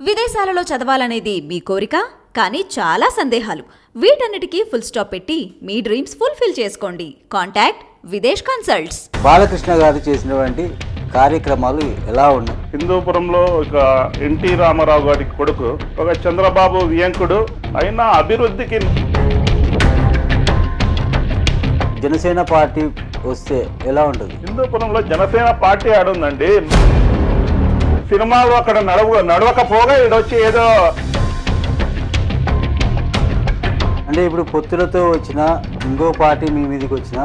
విదేశాలలో చదవాలనేది మీ కోరిక, కానీ చాలా సందేహాలు. వీటన్నిటికీ ఫుల్ స్టాప్ పెట్టి మీ డ్రీమ్స్ ఫుల్ఫిల్ చేసుకోండి. Contact Videsh consults. బాలకృష్ణ గారు చేసినటువంటి కార్యక్రమాలు ఎలా ఉన్నాయి? హిందూపురంలో ఒక ఎన్టీ రామారావు గారి కొడుకు, ఒక చంద్రబాబు వియంకుడు అయినా అభివృద్ధికి జనసేన పార్టీ వస్తే ఎలా ఉంటుంది? హిందూపురంలో జనసేన పార్టీ ఆడుందండి. సినిమాలు అక్కడ నడవకపోగా ఈడొచ్చి ఏదో అంటే ఇప్పుడు పొత్తులతో వచ్చిన ఇంకో పార్టీ మీ మీదకి వచ్చిన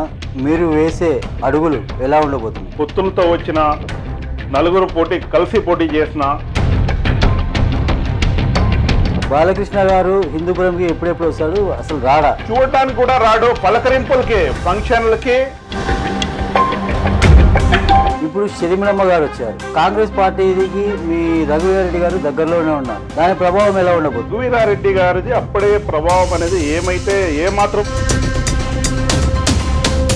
మీరు వేసే అడుగులు ఎలా ఉండబోతుంది? పొత్తులతో వచ్చిన నలుగురు కలిసి పోటీ చేసిన బాలకృష్ణ గారు హిందూపురంకి ఎప్పుడెప్పుడు వస్తాడు? అసలు రాడా? చూడటానికి కూడా రాడు. పలకరింపులకి, ఫంక్షన్లకి. ఇప్పుడు షర్మిలమ్మ గారు వచ్చారు. కాంగ్రెస్ పార్టీకి మీ రఘువీరారెడ్డి గారు దగ్గరలోనే ఉన్నారు. దాని ప్రభావం ఎలా ఉండబోతుంది? రఘువీరారెడ్డి గారిది అప్పుడే ప్రభావం అనేది ఏమాత్రం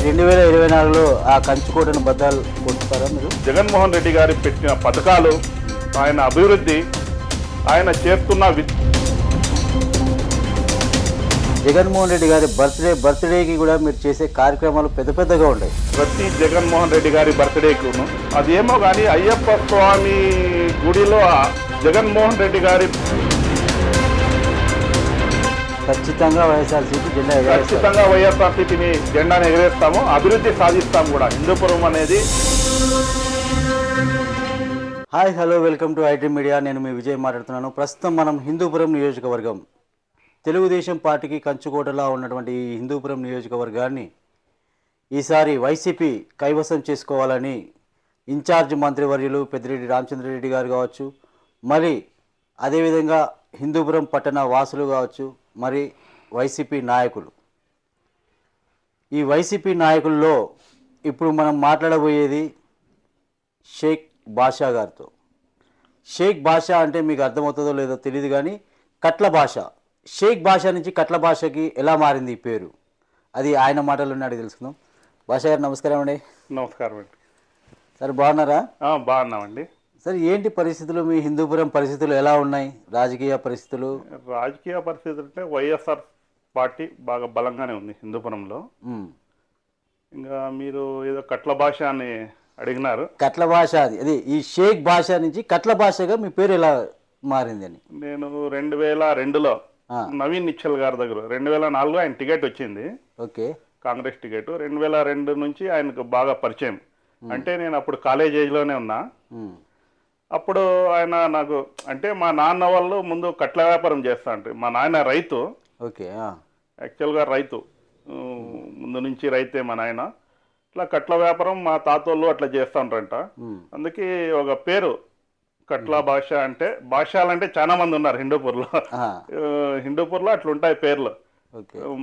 2024లో ఆ కంచుకోటను బద్దాలు కొట్టుతారా మీరు? జగన్మోహన్ రెడ్డి గారు పెట్టిన పథకాలు, ఆయన అభివృద్ధి, ఆయన చేస్తున్న జగన్మోహన్ రెడ్డి గారి బర్త్డేకి కూడా మీరు చేసే కార్యక్రమాలు పెద్దగా ఉన్నాయి. ప్రతి జగన్మోహన్ రెడ్డి గారి బర్త్డేకును అదేమో కానీ అయ్యప్ప స్వామి గుడిలో జగన్మోహన్ రెడ్డి గారి ఖచ్చితంగా వైఎస్ఆర్సీపీని జెండాను ఎగరేస్తాము. అభివృద్ధి సాధిస్తాము కూడా హిందూపురం అనేది. Hi, hello, welcome to IT media. నేను మీ విజయ్ మాట్లాడుతున్నాను. ప్రస్తుతం మనం హిందూపురం నియోజకవర్గం, తెలుగుదేశం పార్టీకి కంచుకోటలా ఉన్నటువంటి ఈ హిందూపురం నియోజకవర్గాన్ని ఈసారి వైసీపీ కైవసం చేసుకోవాలని ఇన్ఛార్జ్ మంత్రివర్యులు పెద్దిరెడ్డి రామచంద్రారెడ్డి గారు కావచ్చు, మరి అదేవిధంగా హిందూపురం పట్టణ వాసులు కావచ్చు, మరి వైసీపీ నాయకులు. ఈ వైసీపీ నాయకుల్లో ఇప్పుడు మనం మాట్లాడబోయేది షేక్ బాషా గారితో. షేక్ బాషా అంటే మీకు అర్థమవుతుందో లేదో తెలియదు, కానీ కట్ల భాష, షేక్ భాష నుంచి కట్ల భాషకి ఎలా మారింది ఈ పేరు, అది ఆయన మాటలు అడిగి తెలుసుకుందాం. భాషా గారు నమస్కారం అండి. నమస్కారం అండి. సార్ బాగున్నారా? బాగున్నామండి. సార్ ఏంటి పరిస్థితులు, మీ హిందూపురం పరిస్థితులు ఎలా ఉన్నాయి? రాజకీయ పరిస్థితులు అంటే వైఎస్ఆర్ పార్టీ బాగా బలంగానే ఉంది హిందూపురంలో. ఇంకా మీరు ఏదో కట్ల భాష అని అడిగినారు. కట్ల భాష అది ఈ షేక్ భాష నుంచి కట్ల భాషగా మీ పేరు ఎలా మారింది అని. నేను 2002లో నవీన్ నిచ్చల్ గారి దగ్గర, 2004లో ఆయన టికెట్ వచ్చింది. Okay, Congress ticket. 2002 నుంచి ఆయనకు బాగా పరిచయం. అంటే నేను అప్పుడు కాలేజ్ ఏజ్లోనే ఉన్నా. అప్పుడు ఆయన నాకు, అంటే మా నాన్న వాళ్ళు ముందు కట్ల వ్యాపారం చేస్తా అంటే, మా నాయన రైతు. ఓకే, యాక్చువల్గా రైతు, ముందు నుంచి రైతే మా నాయన. ఇట్లా కట్ల వ్యాపారం మా తాతోళ్ళు అట్లా చేస్తాంటారంట. అందుకే ఒక పేరు కట్ల భాష. అంటే భాషలంటే చాలా మంది ఉన్నారు హిందూపూర్లో అట్లా ఉంటాయి పేర్లు.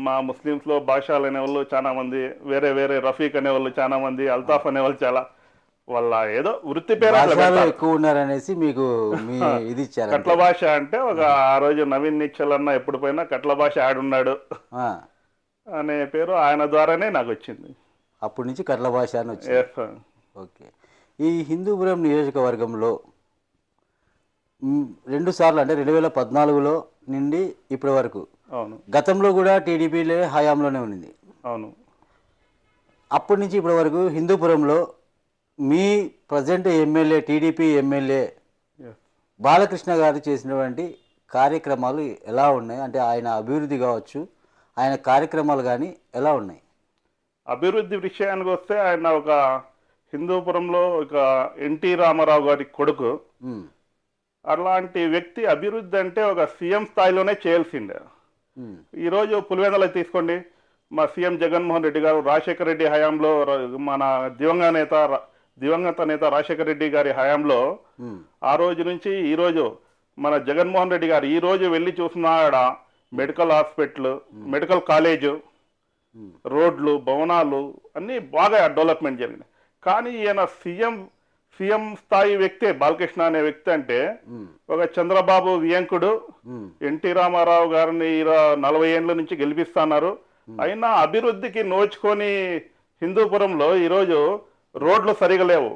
మా ముస్లిమ్స్ లో భాషలు అనేవాళ్ళు చాలా మంది, వేరే రఫీక్ అనేవాళ్ళు చాలా మంది, అల్తాఫ్ అనేవాళ్ళు చాలా, వాళ్ళ ఏదో వృత్తి పేరు ఎక్కువ ఉన్నారనేసి మీకు ఇది ఇచ్చారు. కట్ల భాష అంటే ఒక ఆ రోజు నవీన్ నిచ్చల్ అన్న ఎప్పుడు పోయినా కట్ల భాష ఆడున్నాడు అనే పేరు ఆయన ద్వారానే నాకు వచ్చింది. అప్పటి నుంచి కట్ల భాష అని వచ్చింది. ఓకే, ఈ హిందూపురం నియోజకవర్గంలో 2 సార్లు అంటే 2014లో నుండి ఇప్పటి వరకు, అవును, గతంలో కూడా టీడీపీలే హయాంలోనే ఉంది. అవును, అప్పటి నుంచి ఇప్పటి వరకు హిందూపురంలో మీ present MLA, TDP MLA Balakrishna గారు చేసినటువంటి కార్యక్రమాలు ఎలా ఉన్నాయి? అంటే ఆయన అభివృద్ధి కావచ్చు, ఆయన కార్యక్రమాలు కానీ ఎలా ఉన్నాయి? అభివృద్ధి విషయానికి వస్తే ఆయన ఒక హిందూపురంలో ఒక ఎన్టీ రామారావు గారి కొడుకు. అలాంటి వ్యక్తి అభివృద్ధి అంటే ఒక సీఎం స్థాయిలోనే చేయాల్సిందే. ఈరోజు పులివెందుల తీసుకోండి, మా సీఎం జగన్మోహన్ రెడ్డి గారు రాజశేఖర రెడ్డి హయాంలో, మన దివంగత నేత రాజశేఖర రెడ్డి గారి హయాంలో, ఆ రోజు నుంచి ఈ రోజు మన జగన్మోహన్ రెడ్డి గారు ఈ రోజు వెళ్ళి చూసినాడ మెడికల్ హాస్పిటల్, మెడికల్ కాలేజు, రోడ్లు, భవనాలు అన్నీ బాగా డెవలప్మెంట్ జరిగినాయి. కానీ ఈయన సీఎం స్థాయి వ్యక్తే బాలకృష్ణ అనే వ్యక్తి. అంటే ఒక చంద్రబాబు వియంకుడు, ఎన్టీ రామారావు గారిని 40 ఏళ్ళ నుంచి గెలిపిస్తున్నారు. అయినా అభివృద్ధికి నోచుకొని హిందూపురంలో ఈరోజు రోడ్లు సరిగా లేవు,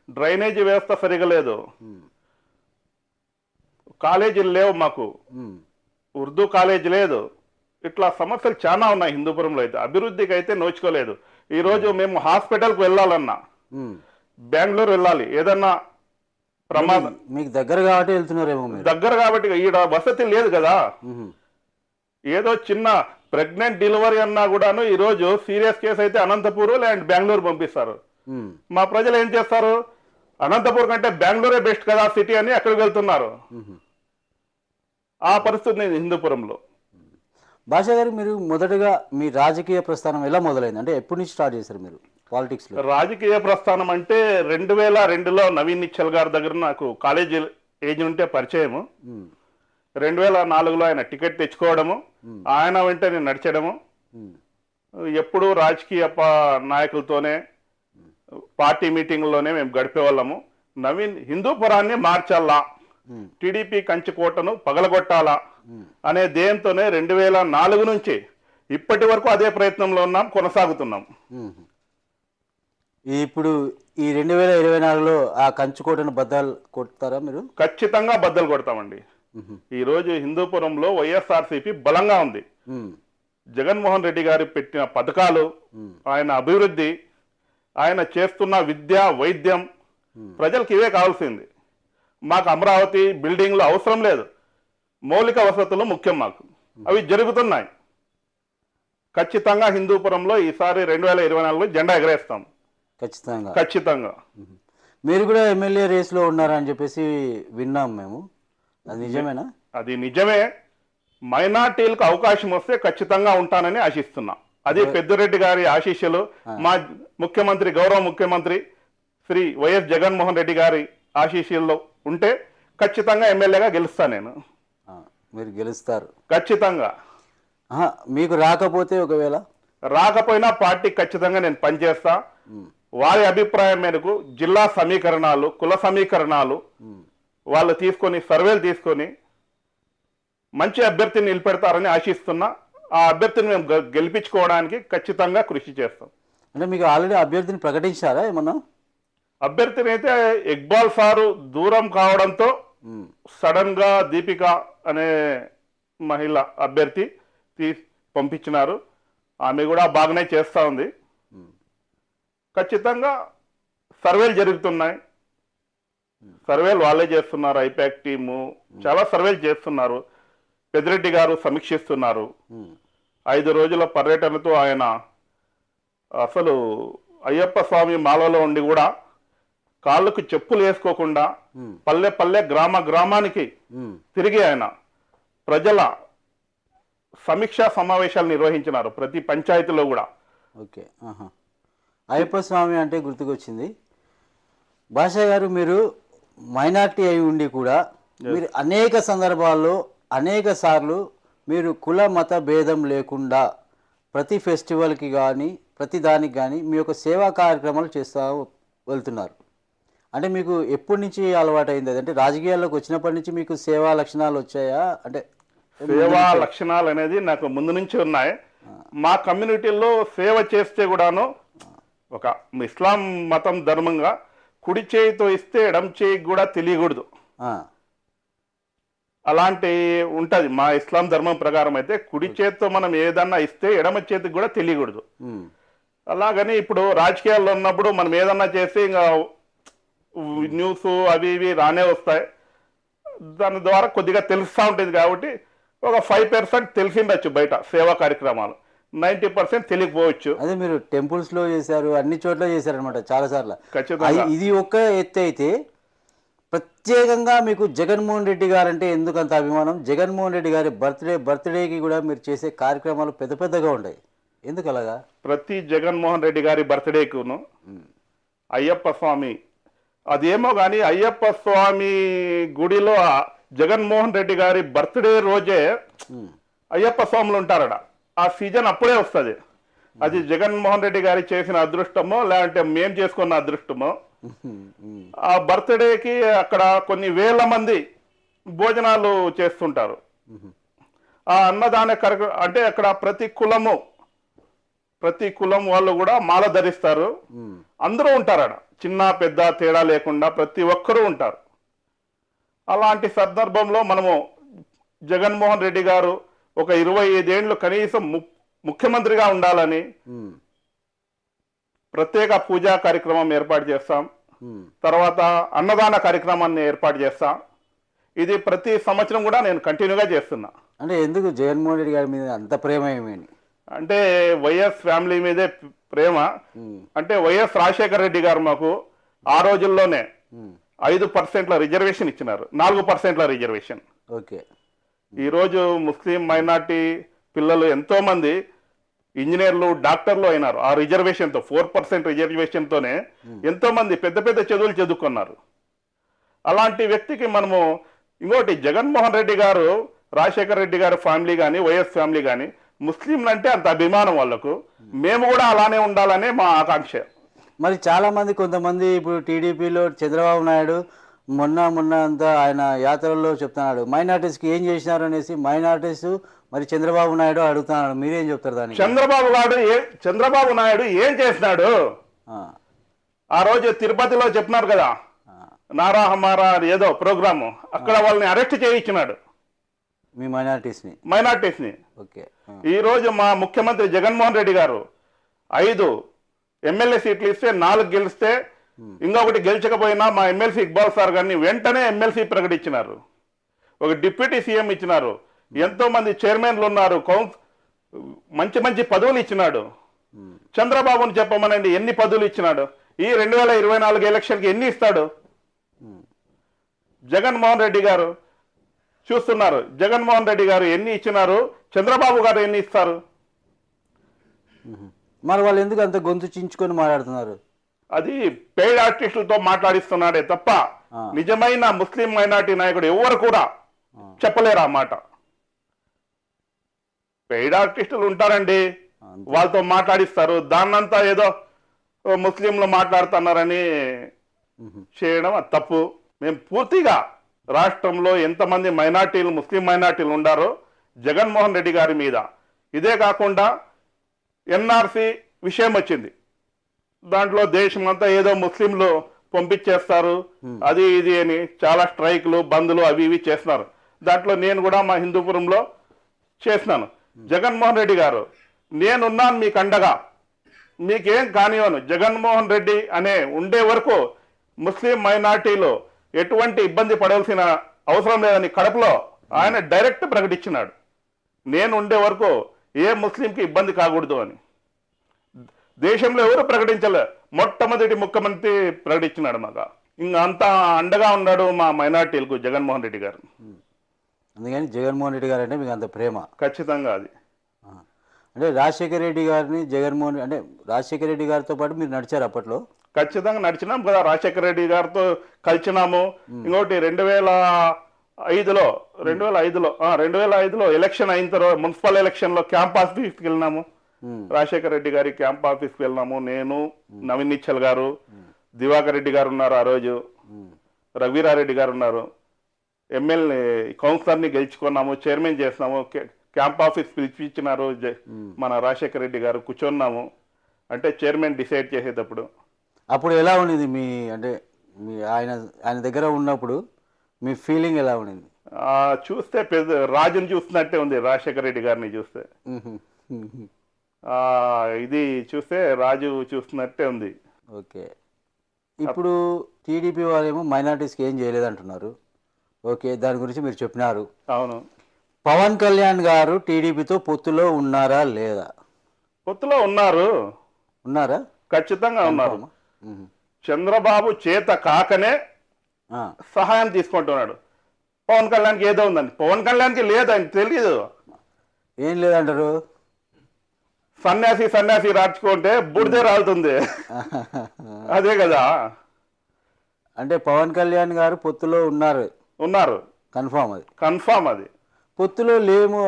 డ్రైనేజీ వ్యవస్థ సరిగా లేదు, కాలేజీలు లేవు మాకు, ఉమ్, ఉర్దూ కాలేజీ లేదు. ఇట్లా సమస్యలు చాలా ఉన్నాయి హిందూపురంలో. అయితే అభివృద్ధికి అయితే నోచుకోలేదు. ఈరోజు మేము హాస్పిటల్కి వెళ్ళాలన్నా ఉమ్. బెంగళూరు వెళ్ళాలి, ఏదన్నా ప్రమాదం మీకు దగ్గర కాబట్టి వెళ్తున్నారేమో మీరు. దగ్గర కాబట్టి ఈడ వసతి లేదు కదా. ఉహుం, ఏదో చిన్న ప్రెగ్నెంట్ డెలివరీ అన్నా కూడాను ఈరోజు సీరియస్ కేసు అయితే అనంతపూర్ అండ్ బెంగళూరు పంపిస్తారు. ఉమ్, మా ప్రజలు ఏం చేస్తారు, అనంతపూర్ కంటే బెంగళూరే బెస్ట్ కదా సిటీ అని అక్కడికి వెళ్తున్నారు. ఉహుం. ఆ పరిస్థితి ఉంది హిందూపురంలో. భాషా గారు, మీరు మొదటగా మీ రాజకీయ ప్రస్థానం ఎలా మొదలైంది? అంటే ఎప్పటి నుంచి స్టార్ట్ చేశారు మీరు పాలిటిక్స్లో? రాజకీయ ప్రస్థానం అంటే 2002లో నవీన్ నిచ్చల్ గారి దగ్గర నాకు కాలేజీ ఏజ్ ఉంటే పరిచయము. ఉమ్, 2004లో ఆయన టికెట్ తెచ్చుకోవడము, ఆయన వెంట నేను నడిచడము. ఉమ్, ఎప్పుడూ రాజకీయ నాయకులతోనే పార్టీ మీటింగ్లోనే మేము గడిపేవాళ్ళము. నవీన్ హిందూపురాన్ని మార్చాలా, ఉమ్, టీడీపీ కంచుకోటను పగలగొట్టాలా ఉమ్. అనే దేంతోనే 2004 నుంచి ఇప్పటి వరకు అదే ప్రయత్నంలో ఉన్నాం, కొనసాగుతున్నాం. ఉమ్. ఇప్పుడు ఈ 2024లో ఆ కంచుకోటను బద్దలు కొడతారా మీరు? ఖచ్చితంగా బద్దలు కొడతామండి. ఉహుం, ఈరోజు హిందూపురంలో వైఎస్ఆర్సీపీ బలంగా ఉంది. ఉమ్, జగన్మోహన్ రెడ్డి గారు పెట్టిన పథకాలు, ఆయన అభివృద్ధి, ఆయన చేస్తున్న విద్య వైద్యం, ప్రజలకు ఇవే కావాల్సింది. మాకు అమరావతి బిల్డింగ్లు అవసరం లేదు, మౌలిక వసతులు ముఖ్యం మాకు. అవి జరుగుతున్నాయి. ఖచ్చితంగా హిందూపురంలో ఈసారి 2024లో జెండా ఎగరేస్తాం. ఖచ్చితంగా. ఖచ్చితంగా. మీరు కూడా ఎమ్మెల్యే రేస్లో ఉన్నారని చెప్పేసి విన్నాం మేము, అది నిజమేనా? అది నిజమే. మైనార్టీలకు అవకాశం వస్తే ఖచ్చితంగా ఉంటానని ఆశిస్తున్నా. అది పెద్దిరెడ్డి గారి ఆశీస్సులు, మా ముఖ్యమంత్రి గౌరవ ముఖ్యమంత్రి శ్రీ వైఎస్ జగన్మోహన్ రెడ్డి గారి ఆశీస్సుల్లో ఉంటే ఖచ్చితంగా ఎమ్మెల్యేగా గెలుస్తా నేను. ఆ, మీరు గెలుస్తారు ఖచ్చితంగా. ఆహా, మీకు రాకపోతే ఒకవేళ? రాకపోయినా పార్టీ ఖచ్చితంగా నేను పనిచేస్తా. వారి అభిప్రాయం మేరకు జిల్లా సమీకరణాలు, కుల సమీకరణాలు వాళ్ళు తీసుకొని, సర్వేలు తీసుకొని మంచి అభ్యర్థిని నిలబెడతారని ఆశిస్తున్నా. ఆ అభ్యర్థిని మేము గెలిపించుకోవడానికి ఖచ్చితంగా కృషి చేస్తాం. అంటే మీకు ఆల్రెడీ అభ్యర్థిని ప్రకటించారా ఏమన్నా? అభ్యర్థిని అయితే ఇక్బాల్ సారు దూరం కావడంతో సడన్ గా దీపిక అనే మహిళ అభ్యర్థి పంపించినారు. ఆమె కూడా బాగానే చేస్తూ ఉంది. ఖచ్చితంగా సర్వేలు జరుగుతున్నాయి. సర్వేలు వాళ్ళే చేస్తున్నారు. ఐపాక్ టీము చాలా సర్వేలు చేస్తున్నారు. పెద్దిరెడ్డి గారు సమీక్షిస్తున్నారు. 5 రోజుల పర్యటనతో ఆయన అసలు అయ్యప్ప స్వామి మాలలో ఉండి కూడా కాళ్ళకు చెప్పులు వేసుకోకుండా పల్లె పల్లె గ్రామ గ్రామానికి తిరిగి ఆయన ప్రజల సమీక్షా సమావేశాలు నిర్వహించినారు, ప్రతి పంచాయతీలో కూడా. ఓకే. అయ్యప్ప స్వామి అంటే గుర్తుకొచ్చింది. భాషా గారు, మీరు మైనార్టీ అయి ఉండి కూడా మీరు అనేక సందర్భాల్లో అనేక సార్లు మీరు కుల మత భేదం లేకుండా ప్రతి ఫెస్టివల్కి కానీ ప్రతి దానికి కానీ మీ యొక్క సేవా కార్యక్రమాలు చేస్తూ వెళ్తున్నారు. అంటే మీకు ఎప్పటి నుంచి అలవాటు అయింది? అంటే రాజకీయాల్లోకి వచ్చినప్పటి నుంచి మీకు సేవా లక్షణాలు వచ్చాయా? అంటే సేవా లక్షణాలు అనేది నాకు ముందు నుంచి ఉన్నాయి. మా కమ్యూనిటీల్లో సేవ చేస్తే కూడాను ఒక ఇస్లాం మతం ధర్మంగా కుడి చేయితో ఇస్తే ఎడం చేయికి కూడా తెలియకూడదు, అలాంటి ఉంటది. మా ఇస్లాం ధర్మం ప్రకారం అయితే కుడి చేతితో మనం ఏదన్నా ఇస్తే ఎడమ చేతికి కూడా తెలియకూడదు. అలాగని ఇప్పుడు రాజకీయాల్లో ఉన్నప్పుడు మనం ఏదన్నా చేసి ఇంకా న్యూస్ అవి ఇవి రానే వస్తాయి. దాని ద్వారా కొద్దిగా తెలుస్తూ ఉంటుంది. కాబట్టి ఒక 5% తెలిసిండొచ్చు బయట సేవా కార్యక్రమాలు, 90% తెలియకపోవచ్చు. అదే మీరు టెంపుల్స్ లో చేశారు, అన్ని చోట్ల చేశారనమాట చాలా సార్లు. ఖచ్చితంగా. ఇది ఒక ఎత్తు అయితే ప్రత్యేకంగా మీకు జగన్మోహన్ రెడ్డి గారు అంటే ఎందుకు అంత అభిమానం? జగన్మోహన్ రెడ్డి గారి బర్త్డేకి కూడా మీరు చేసే కార్యక్రమాలు పెద్ద పెద్దగా ఉంటాయి, ఎందుకు అలాగా? ప్రతి జగన్మోహన్ రెడ్డి గారి బర్త్డేకును అయ్యప్ప స్వామి అదేమో కానీ అయ్యప్ప స్వామి గుడిలో జగన్మోహన్ రెడ్డి గారి బర్త్డే రోజే అయ్యప్ప స్వాములు ఉంటారట. ఆ సీజన్ అప్పుడే వస్తుంది. అది జగన్మోహన్ రెడ్డి గారి చేసిన అదృష్టమో లేదంటే మేం చేసుకున్న అదృష్టమో. ఆ బర్త్డేకి అక్కడ కొన్ని వేల మంది భోజనాలు చేస్తుంటారు. ఆ అన్నదాన కార్యక్రమం అంటే అక్కడ ప్రతి కులం వాళ్ళు కూడా మాల ధరిస్తారు. అందరూ ఉంటారట, చిన్న పెద్ద తేడా లేకుండా ప్రతి ఒక్కరూ ఉంటారు. అలాంటి సందర్భంలో మనము జగన్మోహన్ రెడ్డి గారు ఒక 25 ఏళ్ళు కనీసం ముఖ్యమంత్రిగా ఉండాలని ఉమ్, ప్రత్యేక పూజా కార్యక్రమం ఏర్పాటు చేస్తాం. ఉమ్, తర్వాత అన్నదాన కార్యక్రమాన్ని ఏర్పాటు చేస్తాం. ఇది ప్రతి సంవత్సరం కూడా నేను కంటిన్యూగా చేస్తున్నా. అంటే ఎందుకు జగన్మోహన్ రెడ్డి గారి మీద అంత ప్రేమ ఏమని? అంటే వైఎస్ ఫ్యామిలీ మీదే ప్రేమ. ఉమ్, అంటే వైఎస్ రాజశేఖర రెడ్డి గారు మాకు ఆ రోజుల్లోనే ఉమ్, 5% రిజర్వేషన్ ఇచ్చినారు, 4% రిజర్వేషన్. ఓకే. ఈరోజు ముస్లిం మైనార్టీ పిల్లలు ఎంతో మంది ఇంజనీర్లు, డాక్టర్లు అయినారు ఆ రిజర్వేషన్తో. 4% రిజర్వేషన్తోనే ఎంతో మంది పెద్ద పెద్ద చదువులు చదువుకున్నారు. అలాంటి వ్యక్తికి మనము ఇంకోటి, జగన్మోహన్ రెడ్డి గారు, రాజశేఖర రెడ్డి గారి ఫ్యామిలీ కానీ వైఎస్ ఫ్యామిలీ కానీ ముస్లింలు అంటే అంత అభిమానం వాళ్ళకు. మేము కూడా అలానే ఉండాలనే మా ఆకాంక్ష. మరి చాలామంది కొంతమంది ఇప్పుడు టీడీపీలో చంద్రబాబు నాయుడు మొన్న అంతా ఆయన యాత్రల్లో చెప్తున్నాడు మైనార్టీస్కి ఏం చేసినారు అనేసి. మైనార్టీస్ మరి చంద్రబాబు నాయుడు అడుగుతున్నాడు, మీరేం చెప్తారు దానికి? చంద్రబాబు నాయుడు ఏం చేసినాడు? ఆ, ఆ రోజు తిరుపతిలో చెప్పినారు కదా, ఆ, నారా హమారా ఏదో ప్రోగ్రాము, అక్కడ వాళ్ళని అరెస్ట్ చేయించినాడు మీ మైనార్టీస్ని. మైనార్టీస్ని. ఓకే. ఆ, ఈ రోజు మా ముఖ్యమంత్రి జగన్మోహన్ రెడ్డి గారు 5 ఎమ్మెల్యే సీట్లు ఇస్తే 4 గెలిస్తే, ఇంకొకటి గెలిచకపోయినా మా ఎమ్మెల్సీ ఇక్బాల్ సార్ గారిని వెంటనే ఎమ్మెల్సీ ప్రకటించినారు. ఒక డిప్యూటీ సీఎం ఇచ్చినారు. ఎంతో మంది చైర్మన్లు ఉన్నారు. మంచి మంచి పదవులు ఇచ్చినాడు. చంద్రబాబుని చెప్పమనండి ఎన్ని పదవులు ఇచ్చినాడు? ఈ 2024 ఎలక్షన్కి ఎన్ని ఇస్తాడు? జగన్మోహన్ రెడ్డి గారు చూస్తున్నారు. జగన్మోహన్ రెడ్డి గారు ఎన్ని ఇచ్చినారు, చంద్రబాబు గారు ఎన్ని ఇస్తారు? మరి వాళ్ళు ఎందుకు అంత గొంతు చించుకొని మాట్లాడుతున్నారు? అది పెయిడ్ ఆర్టిస్టులతో మాట్లాడిస్తున్నాడే తప్ప నిజమైన ముస్లిం మైనార్టీ నాయకుడు ఎవరు కూడా చెప్పలేరు ఆ మాట. పెయిడ్ ఆర్టిస్టులు ఉంటారండి, వాళ్ళతో మాట్లాడిస్తారు. దాన్నంతా ఏదో ముస్లింలు మాట్లాడుతున్నారని చేయడం అది తప్పు. మేము పూర్తిగా రాష్ట్రంలో ఎంతమంది మైనార్టీలు, ముస్లిం మైనార్టీలు ఉండారో జగన్మోహన్ రెడ్డి గారి మీద. ఇదే కాకుండా ఎన్ఆర్సీ విషయం వచ్చింది. దాంట్లో దేశమంతా ఏదో ముస్లింలు పంపించేస్తారు అది ఇది అని చాలా స్ట్రైక్లు, బంద్లు అవి ఇవి చేస్తున్నారు. దాంట్లో నేను కూడా మా హిందూపురంలో చేసినాను. జగన్మోహన్ రెడ్డి గారు, నేనున్నాను మీకు అండగా, మీకేం కానివ్వను. జగన్మోహన్ రెడ్డి అనే ఉండే వరకు ముస్లిం మైనార్టీలు ఎటువంటి ఇబ్బంది పడాల్సిన అవసరం లేదని కడపలో ఆయన డైరెక్ట్ ప్రకటించినాడు. నేను ఉండే వరకు ఏ ముస్లింకి ఇబ్బంది కాకూడదు అని. దేశంలో ఎవరు ప్రకటించలే, మొట్టమొదటి ముఖ్యమంత్రి ప్రకటించినాడు మాకు. ఇంకా అంత అండగా ఉన్నాడు మా మైనార్టీలకు జగన్మోహన్ రెడ్డి గారు. అందుకని జగన్మోహన్ రెడ్డి గారు అంటే మీకు అంత ప్రేమ? ఖచ్చితంగా. అది అంటే రాజశేఖర రెడ్డి గారిని అంటే రాజశేఖర రెడ్డి గారితో పాటు మీరు నడిచారు అప్పట్లో? ఖచ్చితంగా నడిచినాం కదా, రాజశేఖర రెడ్డి గారితో కలిసినాము. ఇంకోటి 2005లో ఎలక్షన్ అయిన తర్వాత మున్సిపల్ ఎలక్షన్లో క్యాంప్ ఆఫీస్కి వెళ్ళినాము. రాజశేఖర రెడ్డి గారి క్యాంప్ ఆఫీస్కి వెళ్ళినాము. నేను, నవీన్ నిచ్చల్ గారు, దివాకర్ రెడ్డి గారు ఉన్నారు, ఆ రోజు రఘువీరారెడ్డి గారు ఉన్నారు. ఎమ్మెల్యే కౌన్సిలర్ని గెలుచుకున్నాము, చైర్మన్ చేసినాము. క్యాంప్ ఆఫీస్ పిలిపించినారు మన రాజశేఖర రెడ్డి గారు, కూర్చున్నాము. అంటే చైర్మన్ డిసైడ్ చేసేటప్పుడు. అప్పుడు ఎలా ఉండేది మీ అంటే మీ ఆయన దగ్గర ఉన్నప్పుడు మీ ఫీలింగ్ ఎలా ఉండింది? చూస్తే పెద్ద రాజుని చూస్తున్నట్టే ఉంది. రాజశేఖర రెడ్డి గారిని చూస్తే ఇది చూస్తే రాజు చూస్తున్నట్టే ఉంది. ఓకే. ఇప్పుడు టీడీపీ వాళ్ళేమో మైనార్టీస్కి ఏం చేయలేదంటున్నారు. ఓకే, దాని గురించి మీరు చెప్పినారు. అవును. పవన్ కళ్యాణ్ గారు టీడీపీతో పొత్తులో ఉన్నారా లేదా? పొత్తులో ఉన్నారా? ఖచ్చితంగా ఉన్నారు. చంద్రబాబు చేత కాకనే సహాయం తీసుకుంటున్నాడు. పవన్ కళ్యాణ్కి ఏదో ఉందండి, పవన్ కళ్యాణ్కి లేదని తెలియదు. ఏం లేదంటారు? సన్యాసి రాచుకుంటే బుడిదే రాలుతుంది. అదే కదా. అంటే పవన్ కళ్యాణ్ గారు పొత్తులో ఉన్నారు కన్ఫామ్. అది పొత్తులో లేము,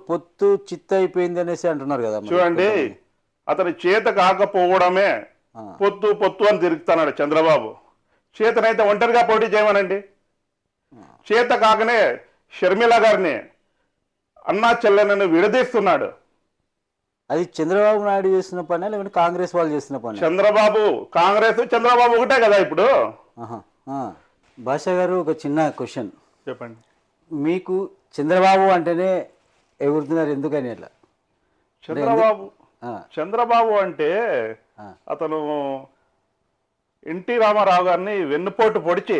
పొత్తు చిత్త అయిపోయింది అనేసి అంటున్నారు కదా. చూడండి, అతని చేత కాకపోవడమే పొత్తు అని తిరుగుతున్నాడు చంద్రబాబు. చేతనైతే ఒంటరిగా పోటీ చేయమనండి. చేత కాకనే షర్మిల గారిని, అన్నా చెల్లెలను విడదీస్తున్నాడు. అది చంద్రబాబు నాయుడు చేస్తున్న పని లేకుంటే కాంగ్రెస్ వాళ్ళు చేస్తున్న పని? చంద్రబాబు ఒకటే కదా ఇప్పుడు. భాష గారు ఒక చిన్న క్వశ్చన్, చెప్పండి. మీకు చంద్రబాబు అంటేనే ఎగురుతున్నారు, ఎందుకని అట్లా? చంద్రబాబు చంద్రబాబు అంటే ఆ, అతను ఎన్టీ రామారావు గారిని వెన్నుపోటు పొడిచి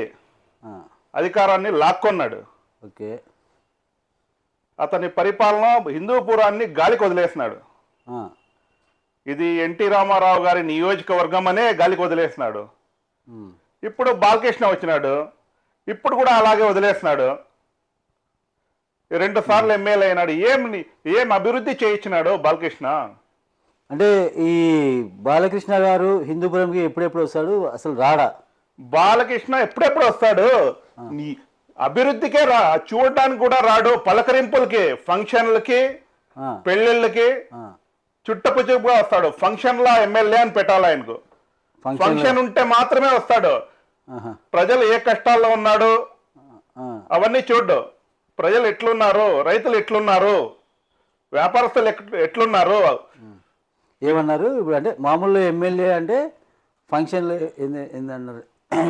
ఆ, అధికారాన్ని లాక్కొన్నాడు. ఓకే. అతని పరిపాలన హిందూపురాన్ని గాలికి వదిలేసినాడు. ఆ, ఇది ఎన్టీ రామారావు గారి నియోజకవర్గం అనే గాలికి వదిలేసినాడు. ఉమ్, ఇప్పుడు బాలకృష్ణ వచ్చినాడు, ఇప్పుడు కూడా అలాగే వదిలేసినాడు. 2 సార్లు ఎమ్మెల్యే అయినాడు. ఏం అభివృద్ధి చేయించినాడు బాలకృష్ణ? అంటే ఈ బాలకృష్ణ గారు హిందూపురంకి ఎప్పుడెప్పుడు వస్తాడు, అసలు రాడా? బాలకృష్ణ ఎప్పుడెప్పుడు వస్తాడు? నీ అభివృద్ధికే చూడడానికి కూడా రాడు. పలకరింపులకి, ఫంక్షన్లకి, ఆ, పెళ్లిళ్ళకి ఆ, చుట్టపుచుగా వస్తాడు. ఫంక్షన్ లా ఎమ్మెల్యే అని పెట్టాలి ఆయనకు. ఫంక్షన్ ఉంటే మాత్రమే వస్తాడు. ఆహా, ప్రజలు ఏ కష్టాల్లో ఉన్నాడు ఆ, అవన్నీ చూడ్డు. ప్రజలు ఎట్లున్నారు, రైతులు ఎట్లున్నారు, వ్యాపారస్తులు ఎట్లున్నారు. ఏమన్నారు ఇప్పుడు? అంటే మామూలు ఎమ్మెల్యే అంటే ఫంక్షన్లు ఏందన్నారు?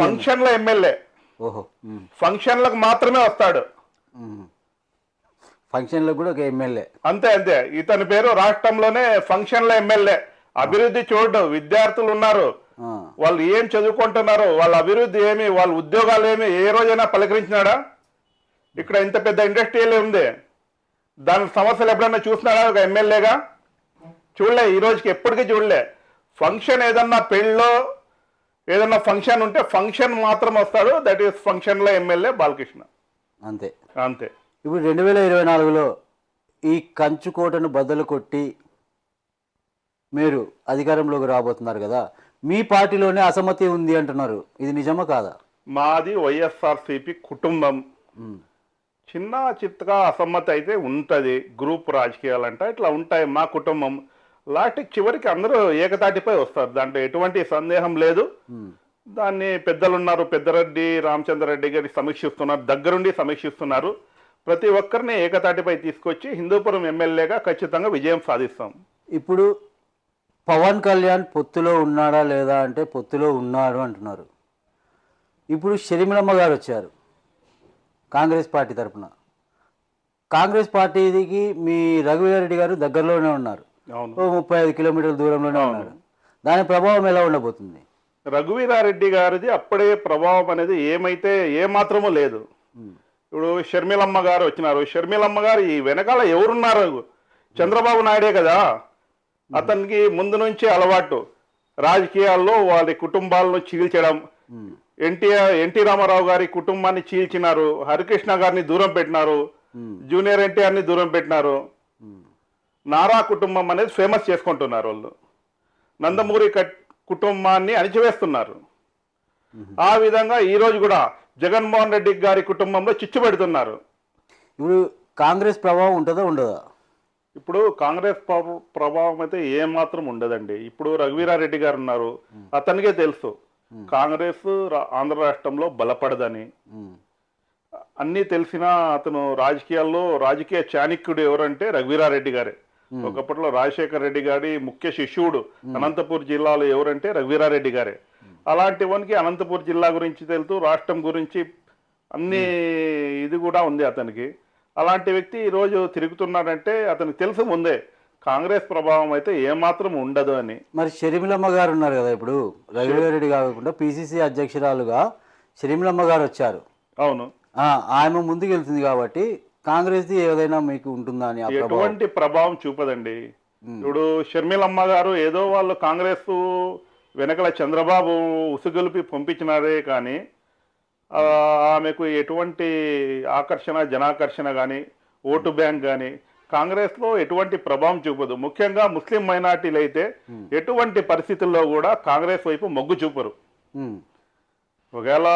ఫంక్షన్ల ఎమ్మెల్యే ఓహో, ఉమ్, ఫంక్షన్లకు మాత్రమే వస్తాడు. ఉమ్. ఫంక్షన్లో కూడా ఒక ఎమ్మెల్యే. అంతే అంతే. ఇతని పేరు రాష్ట్రంలోనే ఫంక్షన్ల ఎమ్మెల్యే. అభివృద్ధి చూడు. విద్యార్థులు ఉన్నారు, ఆ, వాళ్ళు ఏం చదువుకుంటున్నారు, వాళ్ళ అభివృద్ధి ఏమి, వాళ్ళ ఉద్యోగాలు ఏమి ఏ రోజైనా పలకరించినాడా? ఇక్కడ ఇంత పెద్ద ఇండస్ట్రియల్ ఉంది, దాని సమస్యలు ఎప్పుడైనా చూసినాడా ఒక ఎమ్మెల్యేగా? చూడలే, ఈ రోజుకి ఎప్పటికీ చూడలే. ఫంక్షన్ ఏదన్నా పెళ్ళో ఏదన్నా ఫంక్షన్ ఉంటే ఫంక్షన్ మాత్రం వస్తాడు. దట్ ఈస్ ఫంక్షన్ల ఎమ్మెల్యే బాలకృష్ణ. అంతే. అంతే. ఇప్పుడు 2024లో ఈ కంచుకోటను బద్దలు కొట్టి మీరు అధికారంలోకి రాబోతున్నారు కదా, మీ పార్టీలోనే అసమ్మతి ఉంది అంటున్నారు, ఇది నిజమా కాదా? మాది వైఎస్ఆర్సీపీ కుటుంబం. ఉమ్, చిన్న చిత్తగా అసమ్మతి అయితే ఉంటుంది. గ్రూప్ రాజకీయాలంటే ఇట్లా ఉంటాయి. మా కుటుంబం లాస్ట్కి చివరికి అందరూ ఏకతాటిపై వస్తారు, దాంట్లో ఎటువంటి సందేహం లేదు. ఉమ్, దాన్ని పెద్దలు ఉన్నారు, పెద్దరెడ్డి రామచంద్రరెడ్డి గారి సమీక్షిస్తున్నారు, దగ్గరుండి సమీక్షిస్తున్నారు. ప్రతి ఒక్కరిని ఏకతాటిపై తీసుకొచ్చి హిందూపురం ఎమ్మెల్యేగా ఖచ్చితంగా విజయం సాధిస్తాం. ఇప్పుడు పవన్ కళ్యాణ్ పొత్తులో ఉన్నాడా లేదా అంటే పొత్తులో ఉన్నాడు అంటున్నారు. ఇప్పుడు షర్మిలమ్మ గారు వచ్చారు కాంగ్రెస్ పార్టీ తరఫున. కాంగ్రెస్ పార్టీకి మీ రఘువీరారెడ్డి గారు దగ్గరలోనే ఉన్నారు, అవును. ఓ 35 కిలోమీటర్ల దూరంలోనే ఉన్నారు. దాని ప్రభావం ఎలా ఉండబోతుంది? రఘువీరారెడ్డి గారిది అప్పుడే ప్రభావం అనేది ఏమాత్రమూ లేదు. ఇప్పుడు షర్మిలమ్మ గారు వచ్చినారు. షర్మిలమ్మ గారు ఈ వెనకాల ఎవరున్నారు? చంద్రబాబు నాయుడే కదా. అతనికి ముందు నుంచి అలవాటు రాజకీయాల్లో వారి కుటుంబాలను చీల్చడం. ఎన్టీ రామారావు గారి కుటుంబాన్ని చీల్చినారు, హరికృష్ణ గారిని దూరం పెట్టినారు, జూనియర్ ఎన్టీఆర్ని దూరం పెట్టినారు. నారా కుటుంబం అనేది ఫేమస్ చేసుకుంటున్నారు వాళ్ళు. నందమూరి కుటుంబాన్ని అణిచివేస్తున్నారు. ఆ విధంగా ఈరోజు కూడా జగన్మోహన్ రెడ్డి గారి కుటుంబంలో చిచ్చు పెడుతున్నారు. ఇప్పుడు కాంగ్రెస్ ప్రభావం ఉంటుందా ఉండదా? ఇప్పుడు కాంగ్రెస్ ప్రభావం అయితే ఏమాత్రం ఉండదండి. ఇప్పుడు రఘువీరారెడ్డి గారు ఉన్నారు, అతనికే తెలుసు కాంగ్రెస్ ఆంధ్ర రాష్ట్రంలో బలపడదని. అన్నీ తెలిసినా అతను రాజకీయ చాణక్యుడు ఎవరంటే రఘువీరారెడ్డి గారే. ఒకప్పట్లో రాజశేఖర్ రెడ్డి గారి ముఖ్య శిష్యుడు అనంతపూర్ జిల్లాలో ఎవరంటే రఘువీరారెడ్డి గారే. అలాంటి వానికి అనంతపూర్ జిల్లా గురించి తెలుసు, రాష్ట్రం గురించి అన్ని ఇది కూడా ఉంది అతనికి. అలాంటి వ్యక్తి ఈరోజు తిరుగుతున్నాడంటే అతనికి తెలుసు ముందే కాంగ్రెస్ ప్రభావం అయితే ఏమాత్రం ఉండదు అని. మరి షర్మిలమ్మ గారు ఉన్నారు కదా, ఇప్పుడు రఘువీరారెడ్డి కాకుండా పిసిసి అధ్యక్షురాలుగా షర్మిలమ్మ గారు వచ్చారు. అవును. ఆమె ముందుకు వెళ్తుంది కాబట్టి కాంగ్రెస్ది ఏదైనా మీకు ఉంటుందా అని? ఎటువంటి ప్రభావం చూపదండి. ఇప్పుడు షర్మిలమ్మ గారు ఏదో వాళ్ళు కాంగ్రెస్ వెనకల చంద్రబాబు ఉసుగొలిపి పంపించినారే కానీ ఆమెకు ఎటువంటి ఆకర్షణ, జనాకర్షణ కానీ, ఓటు బ్యాంక్ కానీ కాంగ్రెస్లో ఎటువంటి ప్రభావం చూపదు. ముఖ్యంగా ముస్లిం మైనార్టీలు అయితే ఎటువంటి పరిస్థితుల్లో కూడా కాంగ్రెస్ వైపు మొగ్గు చూపరు. ఒకవేళ